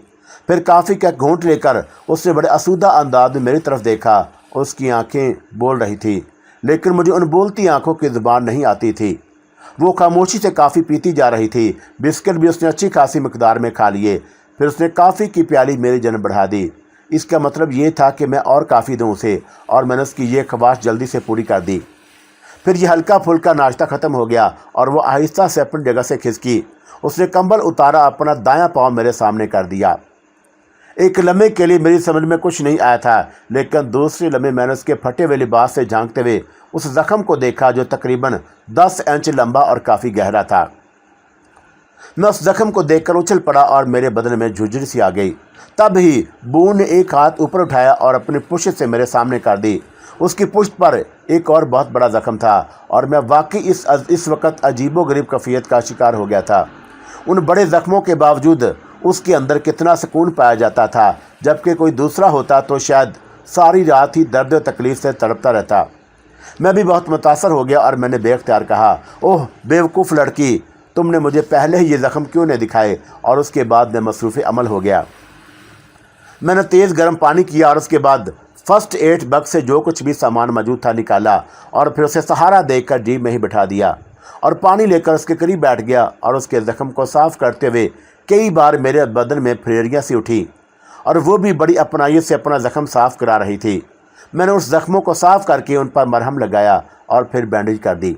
[SPEAKER 1] फिर काफ़ी का घूंट लेकर उसने बड़े आसूदा अंदाज में मेरी तरफ देखा। उसकी आंखें बोल रही थी, लेकिन मुझे उन बोलती आंखों की ज़ुबान नहीं आती थी। वो खामोशी से काफ़ी पीती जा रही थी। बिस्किट भी उसने अच्छी खासी मिकदार में खा लिए। फिर उसने काफ़ी की प्याली मेरी जन्म बढ़ा दी। इसका मतलब ये था कि मैं और काफ़ी दूँ उसे, और मैंने उसकी ये ख्वाहिश जल्दी से पूरी कर दी। फिर यह हल्का फुल्का नाश्ता ख़त्म हो गया और वो आहिस्ता से अपनी जगह से खिसकी। उसने कंबल उतारा, अपना दायां पाँव मेरे सामने कर दिया। एक लम्हे के लिए मेरी समझ में कुछ नहीं आया था, लेकिन दूसरे लम्हे मैंने उसके फटे हुए लिबास से झांकते हुए उस जख्म को देखा जो तकरीबन 10 इंच लंबा और काफ़ी गहरा था। मैं उस जख्म को देखकर उछल पड़ा और मेरे बदन में झुंझुन सी आ गई। तब ही बून ने एक हाथ ऊपर उठाया और अपनी पुश्त से मेरे सामने कर दी। उसकी पुश्त पर एक और बहुत बड़ा जख्म था और मैं वाकई इस वक्त अजीबोगरीब कैफियत का शिकार हो गया था। उन बड़े जख्मों के बावजूद उसके अंदर कितना सुकून पाया जाता था, जबकि कोई दूसरा होता तो शायद सारी रात ही दर्द और तकलीफ से तड़पता रहता। मैं भी बहुत मुतासर हो गया और मैंने बेख्तियार कहा, ओह बेवकूफ़ लड़की, तुमने मुझे पहले ही ये ज़ख्म क्यों नहीं दिखाए। और उसके बाद मैं मसरूफ़ अमल हो गया। मैंने तेज़ गर्म पानी किया और उसके बाद फर्स्ट एड बक्स से जो कुछ भी सामान मौजूद था निकाला और फिर उसे सहारा देकर जीप में ही बिठा दिया और पानी लेकर उसके करीब बैठ गया और उसके ज़ख्म को साफ़ करते हुए कई बार मेरे बदन में फरेरियाँ सी उठी और वो भी बड़ी अपनाइयत से अपना ज़ख्म साफ़ करा रही थी। मैंने उस ज़ख्मों को साफ़ करके उन पर मरहम लगाया और फिर बैंडेज कर दी।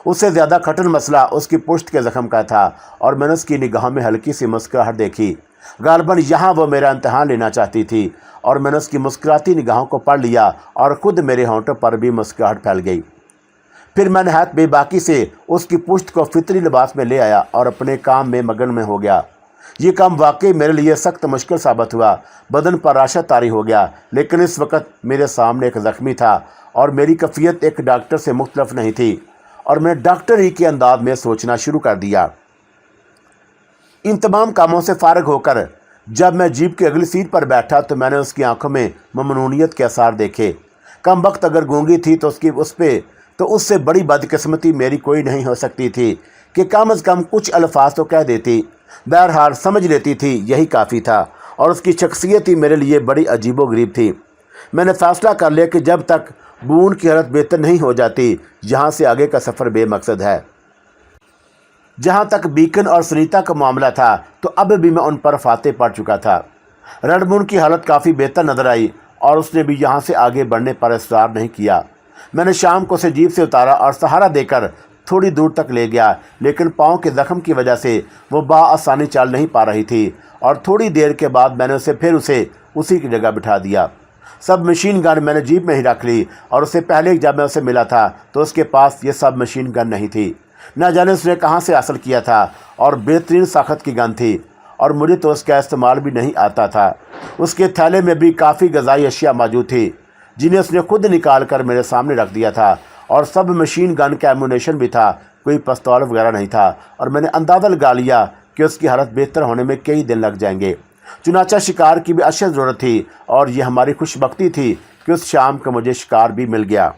[SPEAKER 1] उससे ज़्यादा कठिन मसला उसकी पुश्त के ज़ख्म का था और मैंने उसकी निगाह में हल्की सी मुस्कुराहट देखी। गालबन यहाँ वो मेरा इम्तहान लेना चाहती थी और मैंने उसकी मुस्कुराती निगाहों को पढ़ लिया और ख़ुद मेरे होंठों पर भी मुस्कुराहट फैल गई। फिर मैं नहायत बेबाकी से उसकी पुश्त को फितरी लिबास में ले आया और अपने काम में मगन में हो गया। یہ کام واقعی میرے لیے سخت مشکل ثابت ہوا۔ بدن پر راشد طاری ہو گیا، لیکن اس وقت میرے سامنے ایک زخمی تھا اور میری کیفیت ایک ڈاکٹر سے مختلف نہیں تھی، اور میں ڈاکٹر ہی کے انداز میں سوچنا شروع کر دیا۔ ان تمام کاموں سے فارغ ہو کر جب میں جیپ کی اگلی سیٹ پر بیٹھا تو میں نے اس کی آنکھوں میں ممنونیت کے آثار دیکھے۔ کم وقت اگر گونگی تھی تو اس سے بڑی بدقسمتی میری کوئی نہیں ہو سکتی تھی کہ کم از کم کچھ الفاظ تو کہہ دیتی۔ بہرحال سمجھ لیتی تھی یہی کافی تھا، اور اس کی شخصیت ہی میرے لیے بڑی عجیب و غریب تھی۔ میں نے فیصلہ کر لیا کہ جب تک بون کی حالت بہتر نہیں ہو جاتی، یہاں سے آگے کا سفر بے مقصد ہے۔ جہاں تک بیکن اور سنیتا کا معاملہ تھا تو اب بھی میں ان پر فاتح پڑ چکا تھا۔ ریڈ مون کی حالت کافی بہتر نظر آئی اور اس نے بھی یہاں سے آگے بڑھنے پر اصرار نہیں کیا۔ میں نے شام کو اسے جیپ سے اتارا اور سہارا دے کر تھوڑی دور تک لے گیا، لیکن پاؤں کے زخم کی وجہ سے وہ بآسانی چل نہیں پا رہی تھی، اور تھوڑی دیر کے بعد میں نے اسے اسی کی جگہ بٹھا دیا۔ سب مشین گن میں نے جیپ میں ہی رکھ لی، اور اس سے پہلے جب میں اسے ملا تھا تو اس کے پاس یہ سب مشین گن نہیں تھی۔ نہ جانے اس نے کہاں سے حاصل کیا تھا، اور بہترین ساخت کی گن تھی، اور مجھے تو اس کا استعمال بھی نہیں آتا تھا۔ اس کے تھیلے میں بھی کافی غذائی اشیاء موجود تھی جنہیں اس نے خود نکال کر میرے سامنے رکھ دیا تھا، اور سب مشین گن کا ایمونیشن بھی تھا، کوئی پستول وغیرہ نہیں تھا، اور میں نے اندازہ لگا لیا کہ اس کی حالت بہتر ہونے میں کئی دن لگ جائیں گے۔ چنانچہ شکار کی بھی اشد ضرورت تھی، اور یہ ہماری خوش بختی تھی کہ اس شام کو مجھے شکار بھی مل گیا۔